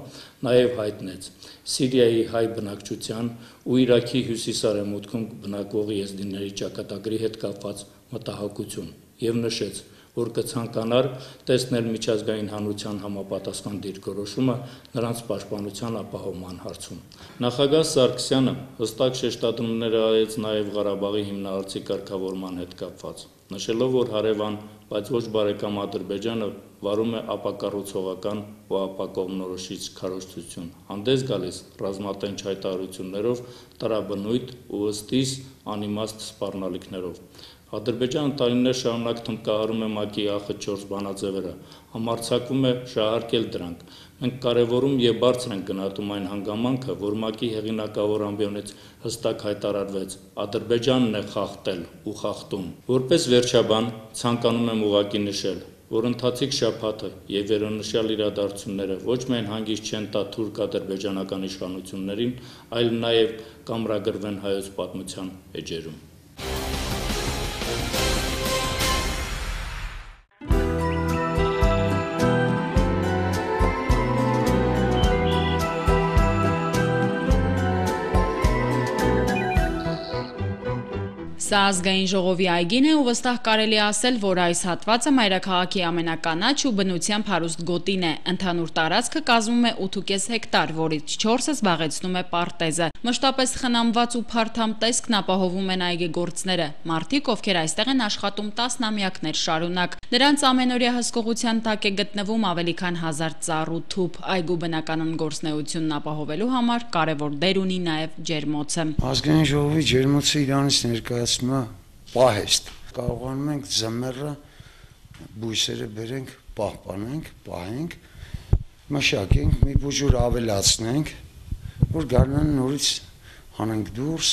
նաև հայտնեց Սիրիայի հայ բնակչության ու Իրաքի հյուսիսարևմուտքում բնակվող եզդիների ճակատագրի հետ կապված մտահոգություն եւ նշեց, որ կցանկանար տեսնել միջազգային հանրության համապատասխան դիրքորոշումը նրանց պաշտպանության ապահովման հարցում։ Նախագահ Սարգսյանը հստակ շեշտադրումներ արեց նաև Ղարաբաղի հիմնարարցի կարգավորման հետ կապված, նշելով, որ հարևան, բայց ոչ բարեկամ Ադրբեջանը վարում է ապակառուցողական ու ապակողմնորոշիչ քարոզչություն, հանդես գալիս ռազմատենչ հայտարարություններով, տրաբնույթ ու ըստիս անիմաստ սպառնալիքներով։ Ադրբեջանը տարիներ շարունակ թմկահարում է ՄԱԿ-ի ԱԽ-4 բանաձևերը, համարձակվում է շահարկել դրանք։ Մենք կարևորում եւ բարձր ենք գնահատում այն հանգամանքը, որ ՄԱԿ-ի հեղինակավոր ամբիոնից հստակ հայտարարվեց. Ադրբեջանն է խախտել ու խախտում։ Որպես վերջաբան ցանկանում եմ ուղղակի նշել, որ ընթացիկ շաբաթը եւ վերոնշյալ իրադարձությունները ոչ միայն հանգիստ չեն տա թուրք-ադրբեջանական իշխանություններին, այլ նաեւ կամրագրվեն հայոց պատմության էջերում։ Սա ազգային ժողովի այգին է ու վստահ կարելի ասել, որ այս հատվածը մայրաքաղաքի ամենականաչ ու բնությամբ հարուստ գոտին է։ Ընդհանուր տարածքը կազմում է 8.5 հեկտար, որից 4-ը զբաղեցնում է պարտեզը։ Մշտապես խնամված ու փարթամ տեսքն ապահովում են այգեգործները։ Մարդիկ, ովքեր այստեղ են աշխատում տասնամյակներ շարունակ։ Նրանց ամենօրյա հսկողության տակ է գտնվում ավելի քան 1000 ծառ ու թուփ։ Այգու բնականon գործնեությունն ապահովելու համար կարևոր դեր ունի նաև ջերմոցը։ Ազգային ժողովի ջերմոցը իրանից ներկայացնում է պահեստ։ Կարողանում ենք ձմեռը բույսերը բերենք, պահպանենք, պահենք, մշակենք, մի բուժուր ավելացնենք, որ գարնան նորից հանենք դուրս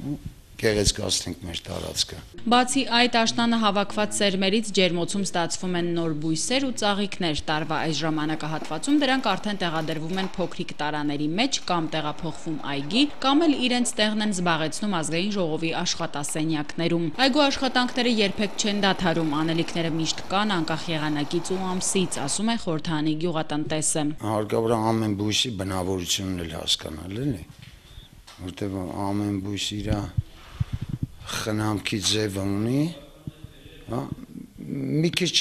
ու գեղեցկացնենք մեր տարածքը։ Բացի այդ, աշնանը հավաքված սերմերից ջերմոցում ստացվում են նոր բույսեր ու ծաղիկներ։ Տարվա այս ժամանակահատվածում դրանք արդեն տեղադրվում են փոքրիկ տարաների մեջ կամ տեղափոխվում այգի, կամ էլ իրենց տեղն են զբաղեցնում ազգային ժողովի աշխատասենյակներում։ Այգու աշխատանքները երբեք չեն դադարում, անելիքները միշտ կան անկախ եղանակից ու ամսից, ասում է խորհրդանի գյուղատնտեսը։ Հարկավոր է ամեն բույսի բնավորությունն էլ հասկանալ, էլի, որտեղ ամեն բույս իր խնամքի ձևը ունի, մի քիչ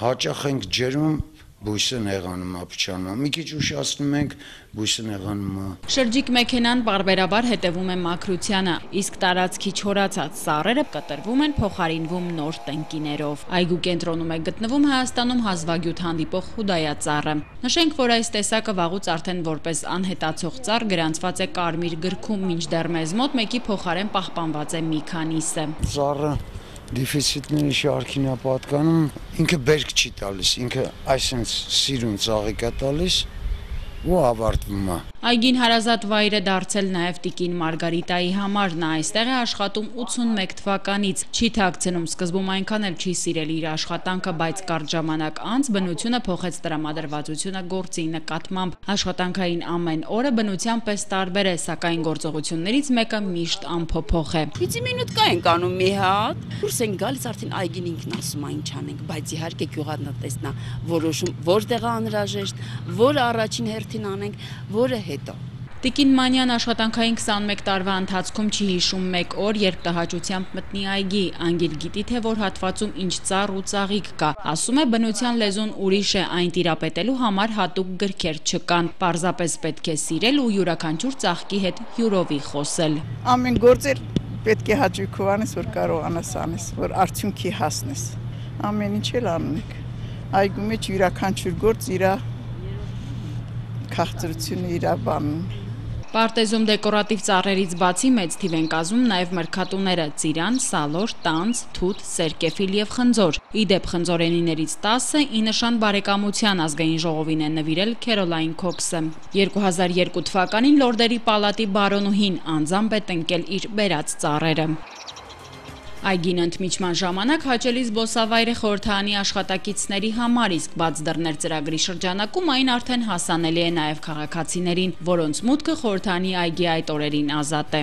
հաճախ ենք ջերմում, բույսը նեղանում է, փչանում, մի քիչ ուշացնում ենք, բույսը նեղանում է։ Շրջիկ մեքենան բարբերաբար հետևում է մաքրությանը, իսկ տարածքի չորացած սառերը կտրվում են, փոխարինվում նոր տնկիներով։ Այգու կենտրոնում է գտնվում Հայաստանում հազվագյուտ հանդիպող խուդայա ծառը։ Նշենք, որ այս տեսակը վաղուց արդեն որպես անհետացող ծառ գրանցված է կարմիր գրքում, մինչդեռ մեզ մոտ մեկի փոխարեն պահպանված է մի քանիսը։ Ծառը դեֆիցիտների շարքին է պատկանում, ինքը բերք չի տալիս, ինքը այսպես սիրուն ծաղիկ է տալիս ու ավարտվում է։ Այգին հարազատ վայր է դարձել նաև տիկին Մարգարիտայի համար, նա այստեղ է աշխատում 81 թվականից, չի թաքցնում, սկզբում այնքան էլ չի սիրել իր աշխատանքը, բայց կարճ ժամանակ անց բնությունը փոխեց տրամադրվածությունը գործի նկատմամբ։ Աշխատանքային ամեն օրը բնության պես տարբեր է, սակայն գործողություններից մեկը միշտ անփոփոխ է։ 5 մինուտ կա ենք անում մի հատ, դուրս ենք գալիս արդեն այգին ինքն ասում է ինչ անենք, բայց իհարկե գյուղատնտեսն է որոշում որտեղ է անհրաժեշտ, որը առաջին հերթին անենք, որը հետո։ Տիկին Մանյան աշխատանքային 21 տարվա ընթացքում չի հիշում մեկ օր, երբ տհաճությամբ մտնի այգի, անգիր գիտի թե որ հատվածում ինչ ծառ ու ծաղիկ կա, ասում է բնության լեզուն ուրիշ է, այն տիրապետելու համար հատուկ գրքեր չկան, պարզապես պետք է սիրել ու յուրաքանչյուր ծաղկի հետ հյուրովի խոսել։ Ամեն գործեր պետք է հաճույքով անես, որ կարողանաս անես, որ արդյունքի հասնես։ ամեն ինչ էլ անենք։ Այգու մեջ յուրաքանչյուր գործ իր քաղցրությունը իր բանն։ Պարտեզում դեկորատիվ ծառերից բացի մեծ թիվ են կազմում նաև մրգատուները՝ ծիրան, սալոր, տանձ, թութ, սերկեֆիլ եւ խնձոր։ Ի դեպ խնձորենիներից 10-ը ի նշան բարեկամության ազգային ժողովին է նվիրել Քերոլայն Քոքսը։ 2002 թվականին Լորդերի պալատի բարոնուհին անձամբ է տնկել իր բերած ծառերը։ Այգին ընդմիջման ժամանակ հաճելի զբոսավայր է խորհրդարանի աշխատակիցների համար, իսկ բաց դռներ ծրագրի շրջանակում այն արդեն հասանելի է նաև քաղաքացիներին, որոնց մուտքը խորհրդարանի այգի այդ օրերին ազատ է։